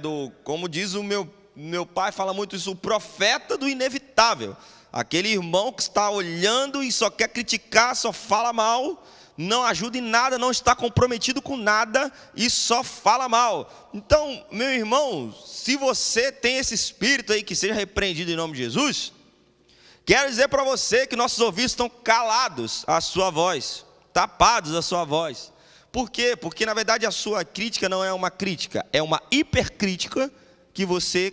Como diz o meu pai, fala muito isso, o profeta do inevitável. Aquele irmão que está olhando e só quer criticar, só fala mal, não ajuda em nada, não está comprometido com nada e só fala mal. Então, meu irmão, se você tem esse espírito aí, que seja repreendido em nome de Jesus, quero dizer para você que nossos ouvidos estão calados à sua voz, tapados à sua voz. Por quê? Porque, na verdade, a sua crítica não é uma crítica, é uma hipercrítica que você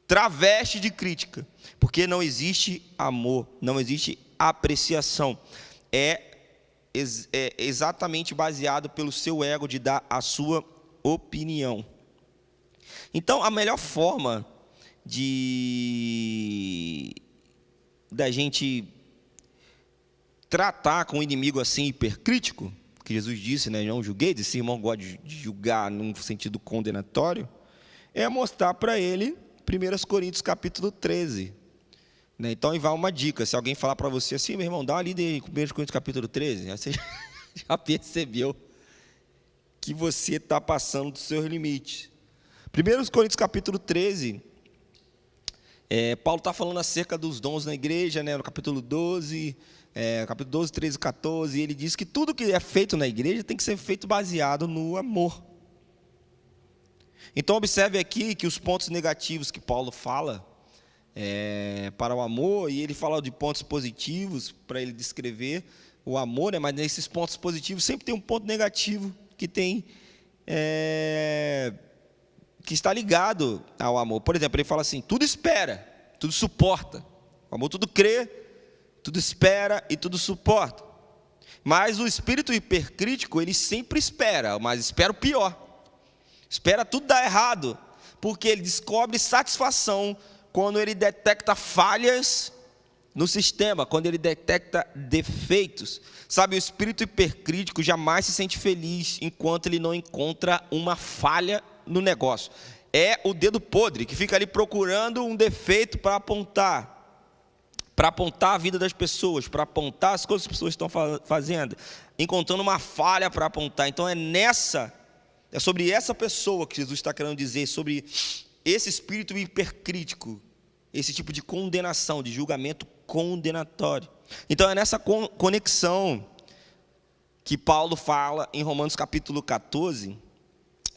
traveste de crítica. Porque não existe amor, não existe apreciação. É exatamente baseado pelo seu ego de dar a sua opinião. Então, a melhor forma da gente tratar com um inimigo assim hipercrítico, que Jesus disse, né, não julgueis, esse irmão gosta de julgar num sentido condenatório, é mostrar para ele 1 Coríntios capítulo 13. Então, aí vai uma dica, se alguém falar para você assim, meu irmão, dá uma lida em 1 Coríntios capítulo 13, aí você já percebeu que você está passando dos seus limites. 1 Coríntios capítulo 13, Paulo está falando acerca dos dons na igreja, né, no capítulo 12, capítulo 12, 13 e 14, e ele diz que tudo que é feito na igreja tem que ser feito baseado no amor. Então, observe aqui que os pontos negativos que Paulo fala para o amor, e ele fala de pontos positivos para ele descrever o amor, né? Mas nesses pontos positivos sempre tem um ponto negativo que está ligado ao amor. Por exemplo, ele fala assim, tudo espera, tudo suporta. O amor tudo crê, tudo espera e tudo suporta. Mas o espírito hipercrítico, ele sempre espera, mas espera o pior. Espera tudo dar errado, porque ele descobre satisfação quando ele detecta falhas no sistema, quando ele detecta defeitos. Sabe, o espírito hipercrítico jamais se sente feliz enquanto ele não encontra uma falha no negócio. é o dedo podre, que fica ali procurando um defeito para apontar a vida das pessoas, para apontar as coisas que as pessoas estão fazendo, encontrando uma falha para apontar. Então é sobre essa pessoa que Jesus está querendo dizer, sobre esse espírito hipercrítico, esse tipo de condenação, de julgamento condenatório. Então é nessa conexão que Paulo fala em Romanos capítulo 14,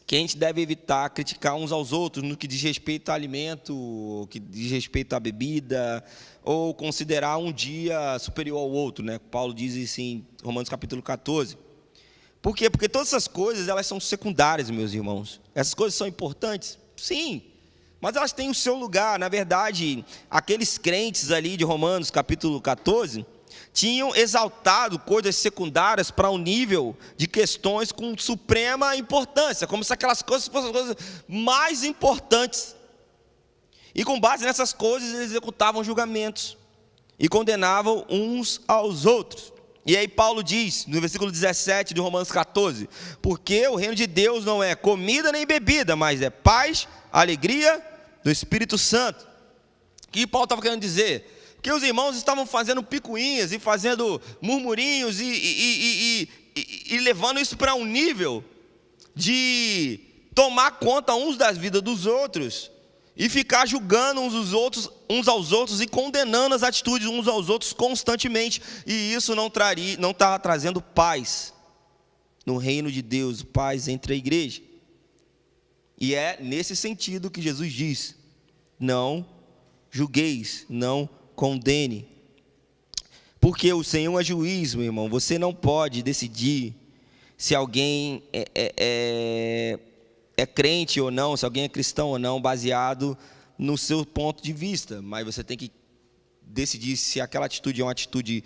que a gente deve evitar criticar uns aos outros no que diz respeito a alimento, que diz respeito à bebida, ou considerar um dia superior ao outro, né? Paulo diz isso em Romanos capítulo 14. Por quê? Porque todas essas coisas, elas são secundárias, meus irmãos. Essas coisas são importantes? Sim, mas elas têm o seu lugar. Na verdade, aqueles crentes ali de Romanos capítulo 14, tinham exaltado coisas secundárias para um nível de questões com suprema importância, como se aquelas coisas fossem as coisas mais importantes. E com base nessas coisas, eles executavam julgamentos e condenavam uns aos outros. E aí Paulo diz, no versículo 17 de Romanos 14, porque o reino de Deus não é comida nem bebida, mas é paz, alegria do Espírito Santo. O que Paulo estava querendo dizer? Que os irmãos estavam fazendo picuinhas e fazendo murmurinhos e levando isso para um nível de tomar conta uns das vidas dos outros e ficar julgando uns aos outros e condenando as atitudes uns aos outros constantemente. E isso não estava trazendo paz no reino de Deus, paz entre a igreja. E é nesse sentido que Jesus diz: não julgueis, não condene. Porque o Senhor é juiz, meu irmão. Você não pode decidir se alguém é crente ou não, se alguém é cristão ou não, baseado no seu ponto de vista. Mas você tem que decidir se aquela atitude é uma atitude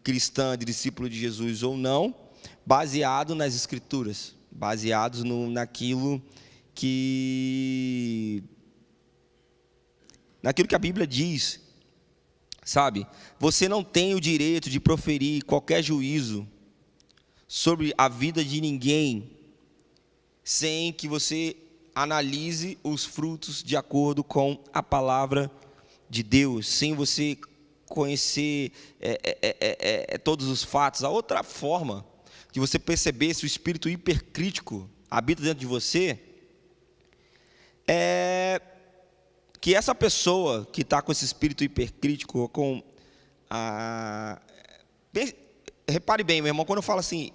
cristã, de discípulo de Jesus ou não, baseado nas Escrituras, baseados naquilo que a Bíblia diz. Sabe, você não tem o direito de proferir qualquer juízo sobre a vida de ninguém sem que você analise os frutos de acordo com a palavra de Deus, sem você conhecer todos os fatos. A outra forma de você perceber se o espírito hipercrítico habita dentro de você é que essa pessoa que está com esse espírito hipercrítico, repare bem, meu irmão, quando eu falo assim,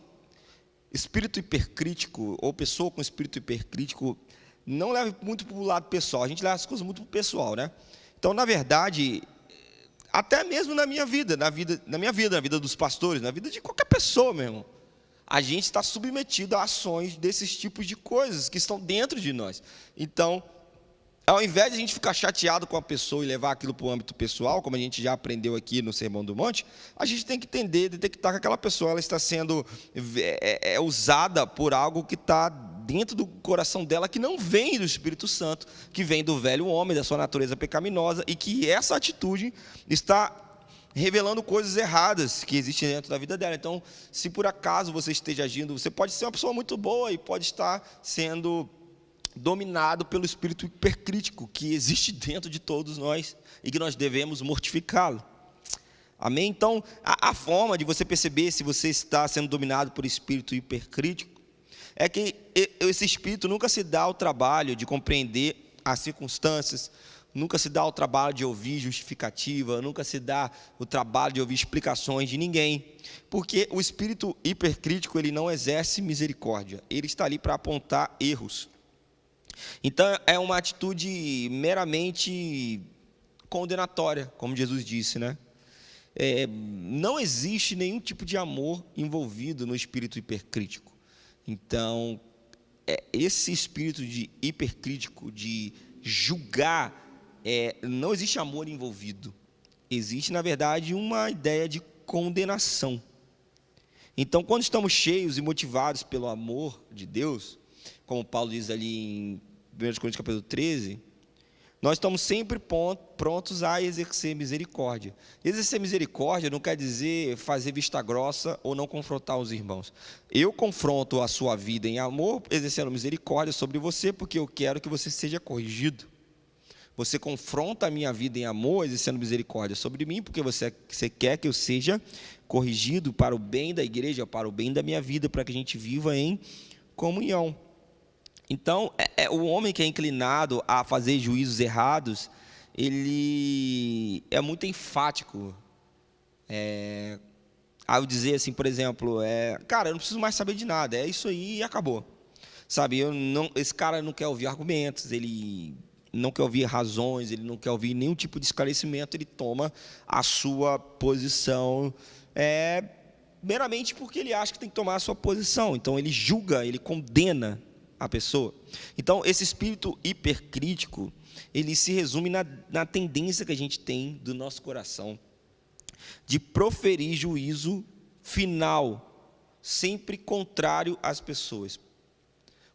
espírito hipercrítico, ou pessoa com espírito hipercrítico, não leve muito para o lado pessoal, a gente leva as coisas muito para o pessoal, né? Então, na verdade, até mesmo na minha vida, na vida dos pastores, na vida de qualquer pessoa, meu irmão, a gente está submetido a ações desses tipos de coisas que estão dentro de nós. Então, ao invés de a gente ficar chateado com a pessoa e levar aquilo para o âmbito pessoal, como a gente já aprendeu aqui no Sermão do Monte, a gente tem que entender, detectar que aquela pessoa ela está sendo usada por algo que está dentro do coração dela, que não vem do Espírito Santo, que vem do velho homem, da sua natureza pecaminosa, e que essa atitude está revelando coisas erradas que existem dentro da vida dela. Então, se por acaso você esteja agindo, você pode ser uma pessoa muito boa e pode estar sendo dominado pelo espírito hipercrítico que existe dentro de todos nós e que nós devemos mortificá-lo. Amém? Então, a forma de você perceber se você está sendo dominado por espírito hipercrítico é que esse espírito nunca se dá ao trabalho de compreender as circunstâncias, nunca se dá ao trabalho de ouvir justificativa, nunca se dá o trabalho de ouvir explicações de ninguém, porque o espírito hipercrítico ele não exerce misericórdia, ele está ali para apontar erros. Então é uma atitude meramente condenatória, como Jesus disse, né? Não existe nenhum tipo de amor envolvido no espírito hipercrítico. Então, esse espírito de hipercrítico, de julgar, não existe amor envolvido. Existe, na verdade, uma ideia de condenação. Então, quando estamos cheios e motivados pelo amor de Deus, como Paulo diz ali em 1 Coríntios capítulo 13, nós estamos sempre prontos a exercer misericórdia. Exercer misericórdia não quer dizer fazer vista grossa ou não confrontar os irmãos. Eu confronto a sua vida em amor, exercendo misericórdia sobre você, porque eu quero que você seja corrigido. Você confronta a minha vida em amor, exercendo misericórdia sobre mim, porque você quer que eu seja corrigido para o bem da igreja, para o bem da minha vida, para que a gente viva em comunhão. Então, o homem que é inclinado a fazer juízos errados, ele é muito enfático. Ao dizer assim, por exemplo, cara, eu não preciso mais saber de nada, é isso aí e acabou. Sabe, esse cara não quer ouvir argumentos, ele não quer ouvir razões, ele não quer ouvir nenhum tipo de esclarecimento, ele toma a sua posição meramente porque ele acha que tem que tomar a sua posição. Então, ele julga, ele condena a pessoa. Então, esse espírito hipercrítico, ele se resume na tendência que a gente tem do nosso coração de proferir juízo final, sempre contrário às pessoas.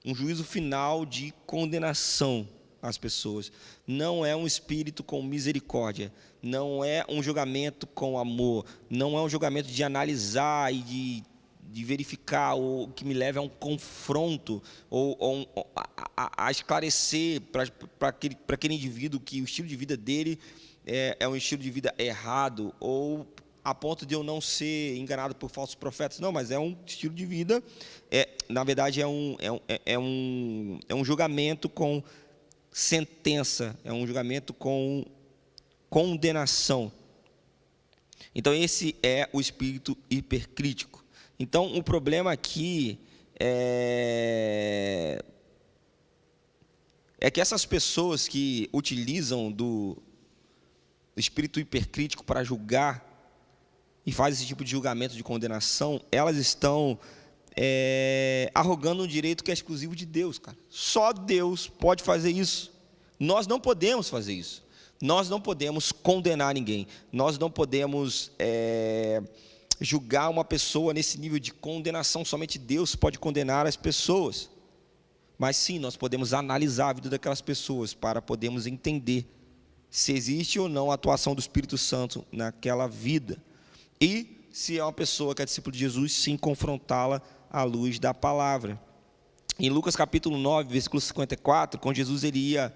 Um juízo final de condenação às pessoas. Não é um espírito com misericórdia, não é um julgamento com amor, não é um julgamento de analisar e de verificar, ou que me leve a um confronto, ou a esclarecer para aquele indivíduo que o estilo de vida dele é um estilo de vida errado, ou a ponto de eu não ser enganado por falsos profetas. Não, mas é um estilo de vida, na verdade é um julgamento com sentença, é um julgamento com condenação. Então esse é o espírito hipercrítico. Então, o problema aqui é que essas pessoas que utilizam do espírito hipercrítico para julgar e fazem esse tipo de julgamento de condenação, elas estão arrogando um direito que é exclusivo de Deus, cara. Só Deus pode fazer isso. Nós não podemos fazer isso. Nós não podemos condenar ninguém. Nós não podemos julgar uma pessoa nesse nível de condenação. Somente Deus pode condenar as pessoas. Mas sim, nós podemos analisar a vida daquelas pessoas para podermos entender se existe ou não a atuação do Espírito Santo naquela vida. E se é uma pessoa que é discípulo de Jesus, sim, confrontá-la à luz da palavra. Em Lucas capítulo 9, versículo 54, quando Jesus ele ia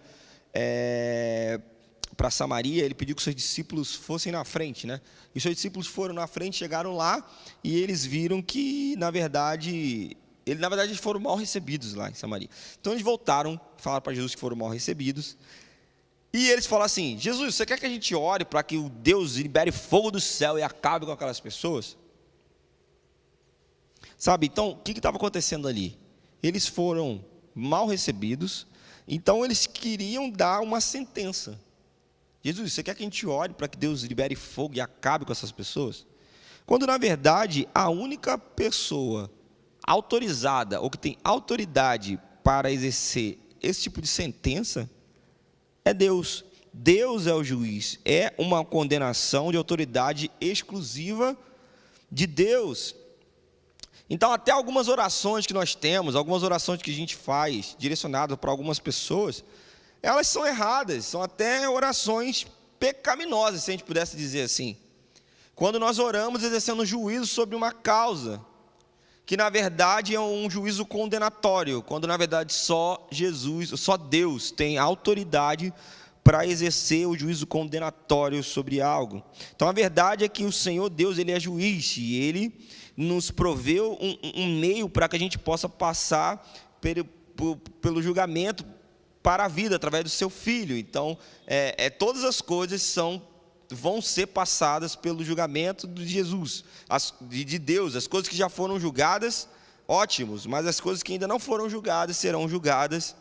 para Samaria, ele pediu que seus discípulos fossem na frente, né? E os seus discípulos foram na frente, chegaram lá, e eles viram que, na verdade, eles foram mal recebidos lá em Samaria. Então eles voltaram, falaram para Jesus que foram mal recebidos, e eles falaram assim: Jesus, você quer que a gente ore para que o Deus libere fogo do céu e acabe com aquelas pessoas? Sabe, então, o que estava acontecendo ali? Eles foram mal recebidos, então eles queriam dar uma sentença. Jesus, você quer que a gente ore para que Deus libere fogo e acabe com essas pessoas? Quando, na verdade, a única pessoa autorizada, ou que tem autoridade para exercer esse tipo de sentença, é Deus. Deus é o juiz. É uma condenação de autoridade exclusiva de Deus. Então, até algumas orações que nós temos, algumas orações que a gente faz, direcionadas para algumas pessoas, elas são erradas, são até orações pecaminosas, se a gente pudesse dizer assim. Quando nós oramos exercendo juízo sobre uma causa, que na verdade é um juízo condenatório, quando na verdade só Deus tem autoridade para exercer o juízo condenatório sobre algo. Então a verdade é que o Senhor Deus, Ele é juiz, e Ele nos proveu um meio para que a gente possa passar pelo julgamento para a vida, através do seu Filho. Então, todas as coisas vão ser passadas pelo julgamento de Jesus, de Deus. As coisas que já foram julgadas, ótimos, mas as coisas que ainda não foram julgadas, serão julgadas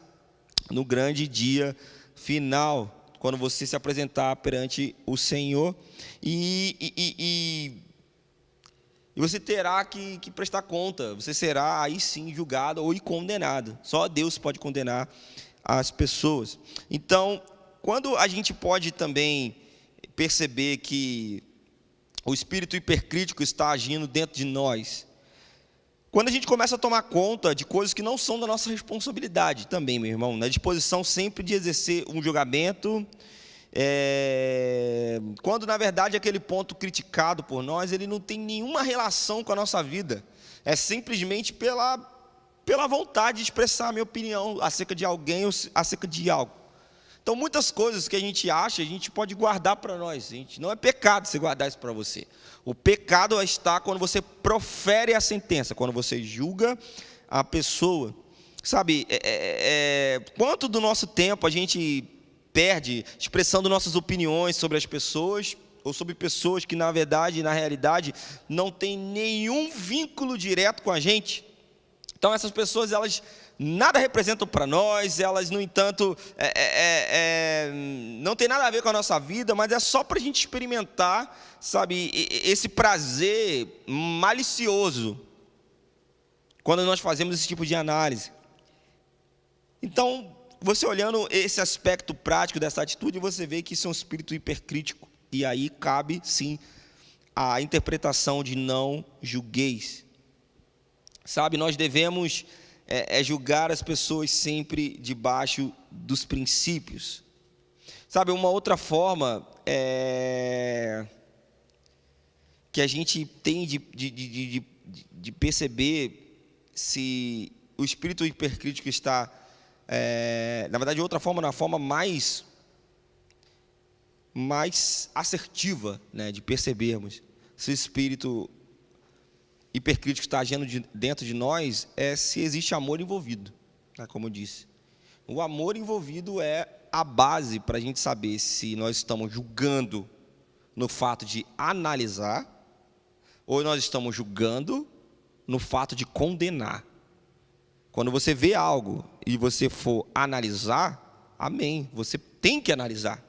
no grande dia final, quando você se apresentar perante o Senhor, e você terá que prestar conta, você será aí sim julgado ou condenado. Só Deus pode condenar as pessoas. Então, quando a gente pode também perceber que o espírito hipercrítico está agindo dentro de nós, Quando a gente começa a tomar conta de coisas que não são da nossa responsabilidade também, meu irmão, na disposição sempre de exercer um julgamento, quando na verdade aquele ponto criticado por nós, ele não tem nenhuma relação com a nossa vida, é simplesmente pela vontade de expressar a minha opinião acerca de alguém ou acerca de algo. Então, muitas coisas que a gente acha, a gente pode guardar para nós. Não é pecado você guardar isso para você. O pecado está quando você profere a sentença, quando você julga a pessoa. Sabe, quanto do nosso tempo a gente perde expressando nossas opiniões sobre as pessoas, ou sobre pessoas que, na verdade, na realidade, não têm nenhum vínculo direto com a gente. Então, essas pessoas, elas nada representam para nós, elas, no entanto, não tem nada a ver com a nossa vida, mas é só para a gente experimentar, sabe, esse prazer malicioso, quando nós fazemos esse tipo de análise. Então, você olhando esse aspecto prático dessa atitude, você vê que isso é um espírito hipercrítico, e aí cabe, sim, a interpretação de não julgueis. Sabe, nós devemos julgar as pessoas sempre debaixo dos princípios. Sabe, uma outra forma que a gente tem de perceber se o espírito hipercrítico está, na verdade, outra forma, na forma mais assertiva, né, de percebermos se o espírito hipercrítico está agindo dentro de nós, se existe amor envolvido, né, como eu disse. O amor envolvido é a base para a gente saber se nós estamos julgando no fato de analisar, ou nós estamos julgando no fato de condenar. Quando você vê algo e você for analisar, amém, você tem que analisar.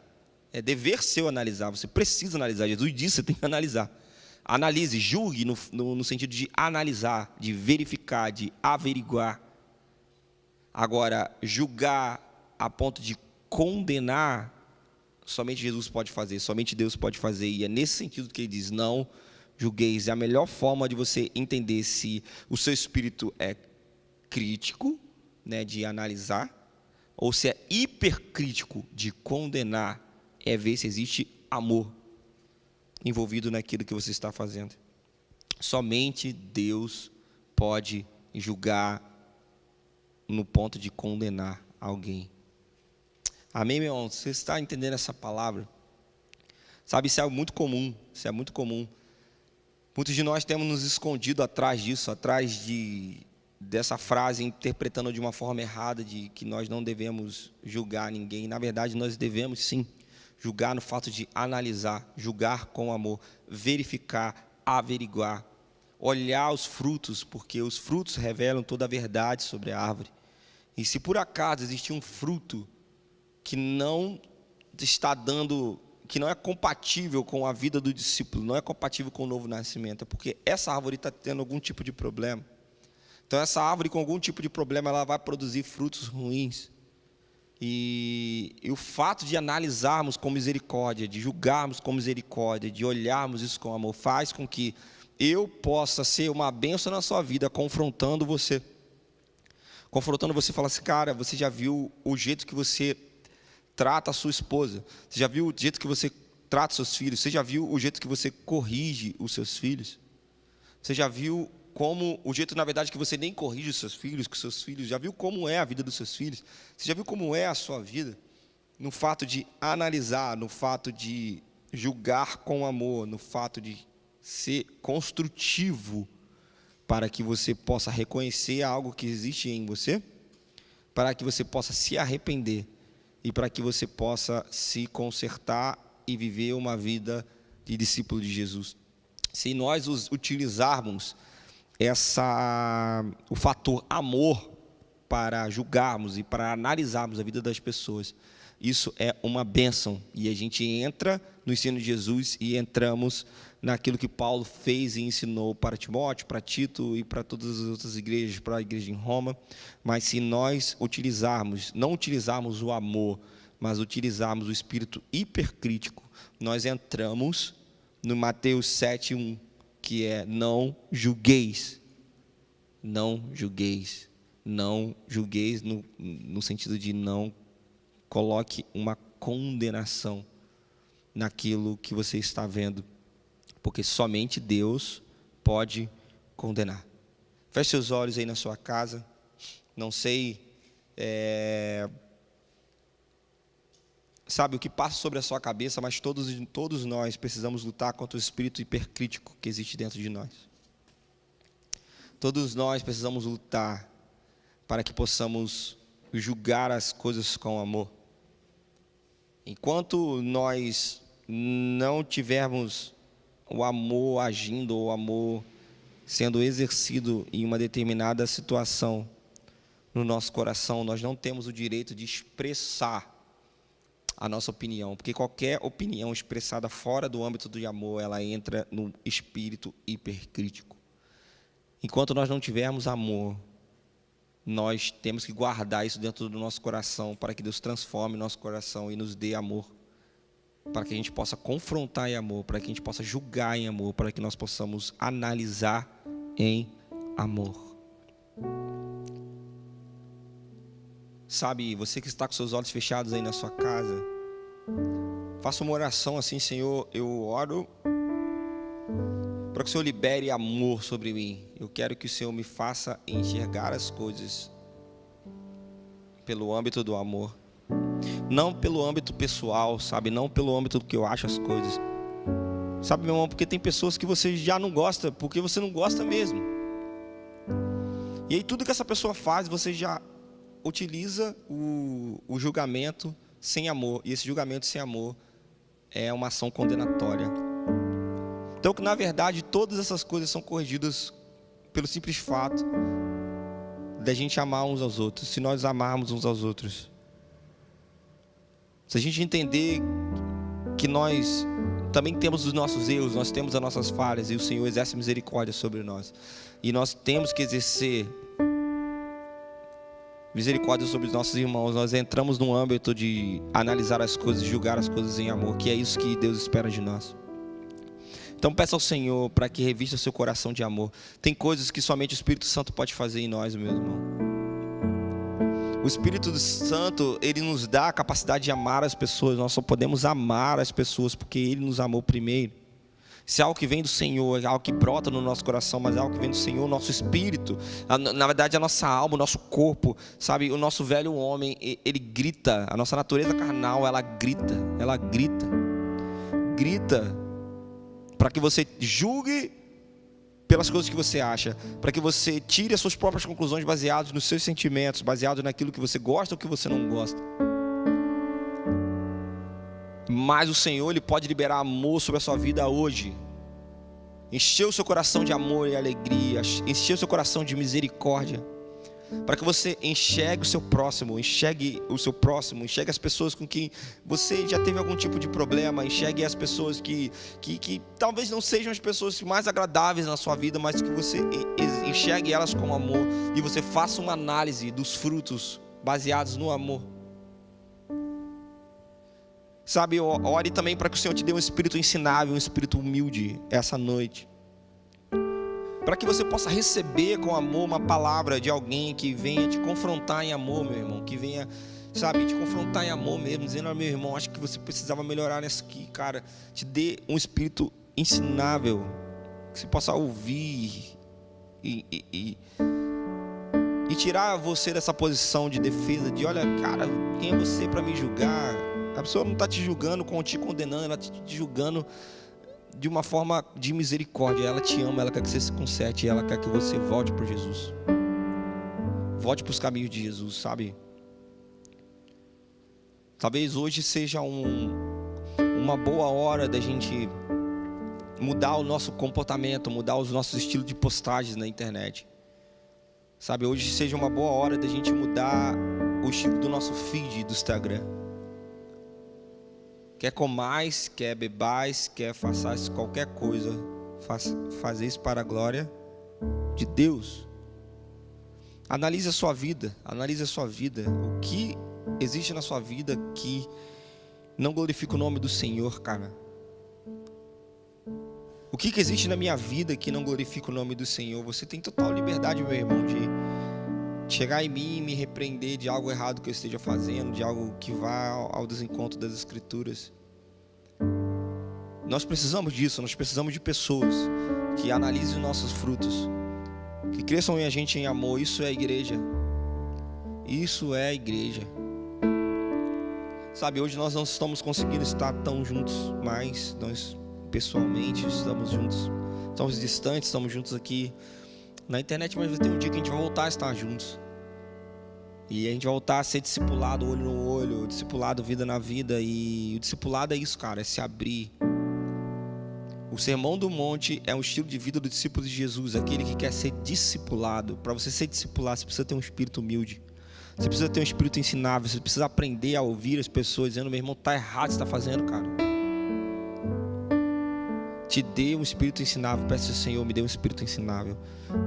É dever seu analisar, você precisa analisar. Jesus disse, você tem que analisar. Analise, julgue no sentido de analisar, de verificar, de averiguar. Agora, julgar a ponto de condenar, somente Jesus pode fazer, somente Deus pode fazer. E é nesse sentido que ele diz, não julgueis. É a melhor forma de você entender se o seu espírito é crítico, né, de analisar, ou se é hipercrítico, de condenar, é ver se existe amor envolvido naquilo que você está fazendo. Somente Deus pode julgar no ponto de condenar alguém. Amém, meu irmão? Você está entendendo essa palavra? Sabe, isso é algo muito comum, isso é muito comum. Muitos de nós temos nos escondido atrás disso, atrás dessa frase, interpretando de uma forma errada, de que nós não devemos julgar ninguém. Na verdade, nós devemos sim julgar no fato de analisar, julgar com amor, verificar, averiguar, olhar os frutos, porque os frutos revelam toda a verdade sobre a árvore. E se por acaso existe um fruto que não está dando, que não é compatível com a vida do discípulo, não é compatível com o novo nascimento, é porque essa árvore está tendo algum tipo de problema. Então, essa árvore com algum tipo de problema, ela vai produzir frutos ruins. E o fato de analisarmos com misericórdia, de julgarmos com misericórdia, de olharmos isso com amor, faz com que eu possa ser uma bênção na sua vida, confrontando você. Confrontando você, fala assim, cara, você já viu o jeito que você trata a sua esposa? Você já viu o jeito que você trata os seus filhos? Você já viu o jeito que você corrige os seus filhos? Você já viu como o jeito, na verdade, que você nem corrige os seus filhos, que os seus filhos, já viu como é a vida dos seus filhos? Você já viu como é a sua vida? No fato de analisar, no fato de julgar com amor, no fato de ser construtivo, para que você possa reconhecer algo que existe em você, para que você possa se arrepender e para que você possa se consertar e viver uma vida de discípulo de Jesus. Se nós utilizarmos o fator amor para julgarmos e para analisarmos a vida das pessoas, isso é uma bênção, e a gente entra no ensino de Jesus e entramos naquilo que Paulo fez e ensinou para Timóteo, para Tito e para todas as outras igrejas, para a igreja em Roma. Mas se nós não utilizarmos o amor, mas utilizarmos o espírito hipercrítico, nós entramos no Mateus 7:1, que é não julgueis. Não julgueis. Não julgueis no sentido de não coloque uma condenação naquilo que você está vendo, porque somente Deus pode condenar. Feche seus olhos aí na sua casa. Não sei, sabe o que passa sobre a sua cabeça, mas todos nós precisamos lutar contra o espírito hipercrítico que existe dentro de nós. Todos nós precisamos lutar para que possamos julgar as coisas com amor. Enquanto nós não tivermos o amor agindo, ou o amor sendo exercido em uma determinada situação no nosso coração, nós não temos o direito de expressar a nossa opinião, porque qualquer opinião expressada fora do âmbito do amor, ela entra no espírito hipercrítico. Enquanto nós não tivermos amor, nós temos que guardar isso dentro do nosso coração, para que Deus transforme nosso coração e nos dê amor, para que a gente possa confrontar em amor, para que a gente possa julgar em amor, para que nós possamos analisar em amor. Sabe, você que está com seus olhos fechados aí na sua casa, faça uma oração assim: Senhor, eu oro para que o Senhor libere amor sobre mim. Eu quero que o Senhor me faça enxergar as coisas pelo âmbito do amor, não pelo âmbito pessoal, sabe, não pelo âmbito do que eu acho as coisas. Sabe, meu irmão, porque tem pessoas que você já não gosta, porque você não gosta mesmo. E aí tudo que essa pessoa faz, você já utiliza o julgamento sem amor. E esse julgamento sem amor é uma ação condenatória. Então, que na verdade, todas essas coisas são corrigidas pelo simples fato da gente amar uns aos outros. Se nós amarmos uns aos outros, se a gente entender que nós também temos os nossos erros, nós temos as nossas falhas, e o Senhor exerce misericórdia sobre nós, e nós temos que exercer misericórdia sobre os nossos irmãos, nós entramos num âmbito de analisar as coisas, julgar as coisas em amor, que é isso que Deus espera de nós. Então peça ao Senhor para que revista seu coração de amor. Tem coisas que somente o Espírito Santo pode fazer em nós, meu irmão. O Espírito Santo, ele nos dá a capacidade de amar as pessoas. Nós só podemos amar as pessoas porque Ele nos amou primeiro. Se é algo que vem do Senhor, é algo que brota no nosso coração, mas é algo que vem do Senhor, nosso espírito, na verdade a nossa alma, o nosso corpo, sabe, o nosso velho homem, ele grita, a nossa natureza carnal, ela grita para que você julgue pelas coisas que você acha, para que você tire as suas próprias conclusões baseadas nos seus sentimentos, baseado naquilo que você gosta ou que você não gosta. Mas o Senhor, Ele pode liberar amor sobre a sua vida hoje. Encher o seu coração de amor e alegria, encher o seu coração de misericórdia, para que você enxergue o seu próximo, enxergue as pessoas com quem você já teve algum tipo de problema, enxergue as pessoas que talvez não sejam as pessoas mais agradáveis na sua vida, mas que você enxergue elas com amor, e você faça uma análise dos frutos baseados no amor. Sabe, ore também para que o Senhor te dê um espírito ensinável, um espírito humilde essa noite, para que você possa receber com amor uma palavra de alguém que venha te confrontar em amor, meu irmão, que venha, sabe, te confrontar em amor mesmo, dizendo: meu irmão, acho que você precisava melhorar nessa aqui, cara. Te dê um espírito ensinável, que você possa ouvir e tirar você dessa posição de defesa, de olha, cara, quem é você para me julgar? A pessoa não está te julgando, te condenando, ela está te julgando de uma forma de misericórdia. Ela te ama, ela quer que você se conserte, ela quer que você volte para Jesus, volte para os caminhos de Jesus, sabe? Talvez hoje seja uma boa hora da gente mudar o nosso comportamento, mudar os nossos estilos de postagens na internet, sabe? Hoje seja uma boa hora da gente mudar o estilo do nosso feed do Instagram. Quer comais, quer bebais, quer façais qualquer coisa, fazer isso para a glória de Deus. Analise a sua vida, o que existe na sua vida que não glorifica o nome do Senhor, cara. que existe na minha vida que não glorifica o nome do Senhor? Você tem total liberdade, meu irmão, de chegar em mim e me repreender de algo errado que eu esteja fazendo, de algo que vá ao desencontro das Escrituras. Nós precisamos disso, nós precisamos de pessoas que analisem os nossos frutos, que cresçam em a gente em amor. Isso é a igreja. Isso é a igreja. Sabe, hoje nós não estamos conseguindo estar tão juntos mais, nós pessoalmente estamos juntos, estamos distantes, estamos juntos aqui na internet, mas vai ter um dia que a gente vai voltar a estar juntos. E a gente vai voltar a ser discipulado olho no olho, discipulado vida na vida. E o discipulado é isso, cara, é se abrir. O Sermão do Monte é um estilo de vida do discípulo de Jesus, aquele que quer ser discipulado. Para você ser discipulado, você precisa ter um espírito humilde. Você precisa ter um espírito ensinável. Você precisa aprender a ouvir as pessoas dizendo: meu irmão, está errado o que você está fazendo, cara. Te dê um espírito ensinável. Peça ao Senhor, me dê um espírito ensinável.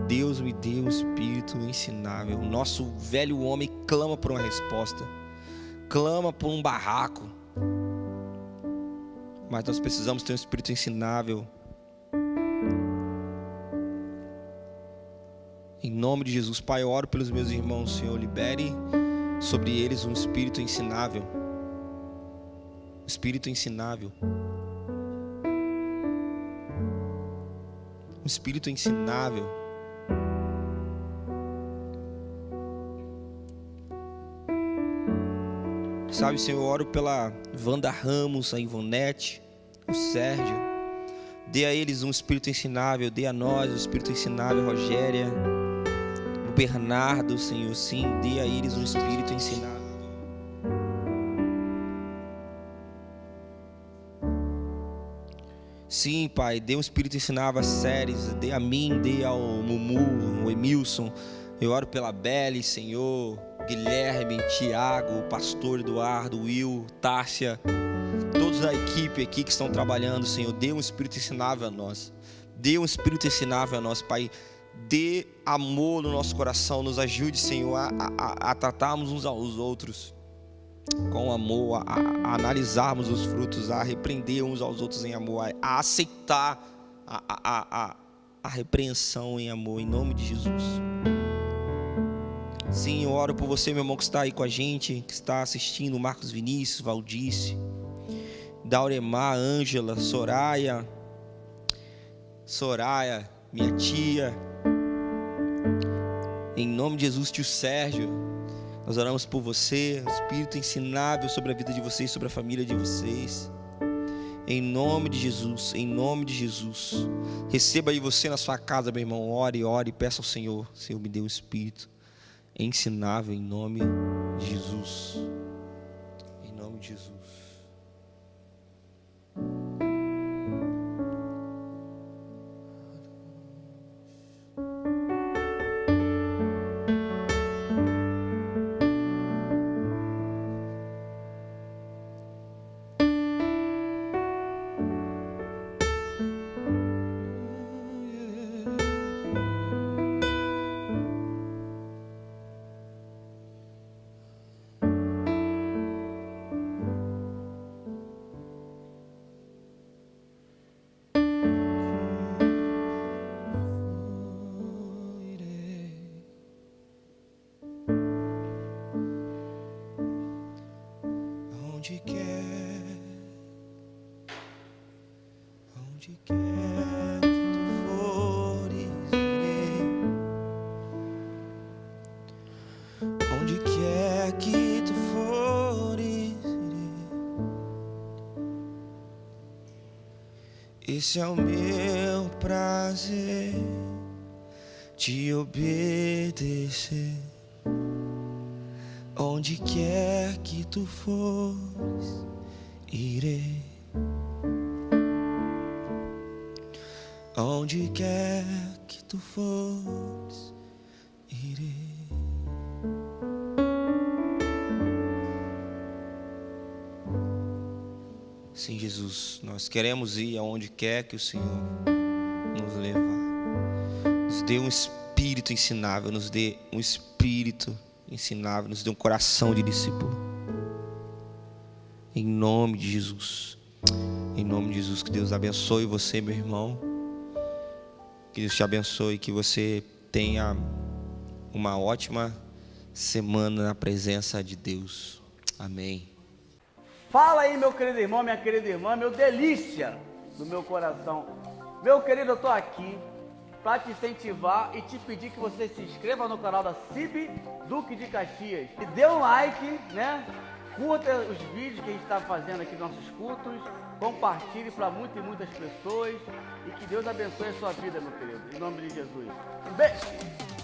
Deus me dê um espírito ensinável. O nosso velho homem clama por uma resposta, clama por um barraco. Mas nós precisamos ter um espírito ensinável. Em nome de Jesus, Pai, eu oro pelos meus irmãos, Senhor, libere sobre eles um espírito ensinável. Espírito ensinável. Um espírito ensinável. Sabe, Senhor, eu oro pela Wanda Ramos, a Ivonete, o Sérgio. Dê a eles um espírito ensinável. Dê a nós um espírito ensinável, Rogéria, o Bernardo, Senhor, sim. Dê a eles um espírito ensinável. Sim, Pai, dê um espírito ensinável a Séries, dê a mim, dê ao Mumu, ao Emilson. Eu oro pela Belle, Senhor, Guilherme, Tiago, o pastor Eduardo, Will, Tássia, todos da equipe aqui que estão trabalhando, Senhor. Dê um espírito ensinável a nós. Dê um espírito ensinável a nós, Pai. Dê amor no nosso coração. Nos ajude, Senhor, a tratarmos uns aos outros com amor, a analisarmos os frutos, a repreender uns aos outros em amor, a aceitar a repreensão em amor, em nome de Jesus. Sim, eu oro por você, meu irmão, que está aí com a gente, que está assistindo, Marcos Vinícius, Valdice, Dauremar, Ângela, Soraya, minha tia, em nome de Jesus, tio Sérgio. Nós oramos por você, espírito ensinável sobre a vida de vocês, sobre a família de vocês. Em nome de Jesus, em nome de Jesus. Receba aí você na sua casa, meu irmão. Ore, peça ao Senhor. Senhor, me dê um espírito ensinável em nome de Jesus. Em nome de Jesus. Onde quer que tu fores, irei. Onde quer que tu fores, irei. Esse é o meu prazer, te obedecer. Onde quer que tu fores, irei. Onde quer que tu fores, irei. Sim, Jesus, nós queremos ir aonde quer que o Senhor nos levar. Nos dê um espírito ensinável, nos dê um espírito ensinável, nos dê um coração de discípulo. Em nome de Jesus. Em nome de Jesus, que Deus abençoe você, meu irmão. Que Deus te abençoe, que você tenha uma ótima semana na presença de Deus. Amém. Fala aí, meu querido irmão, minha querida irmã, meu delícia do meu coração. Meu querido, eu estou aqui para te incentivar e te pedir que você se inscreva no canal da CIB Duque de Caxias. E dê um like, né? Curta os vídeos que a gente está fazendo aqui nos nossos cultos. Compartilhe para muitas e muitas pessoas. E que Deus abençoe a sua vida, meu querido. Em nome de Jesus. Um beijo.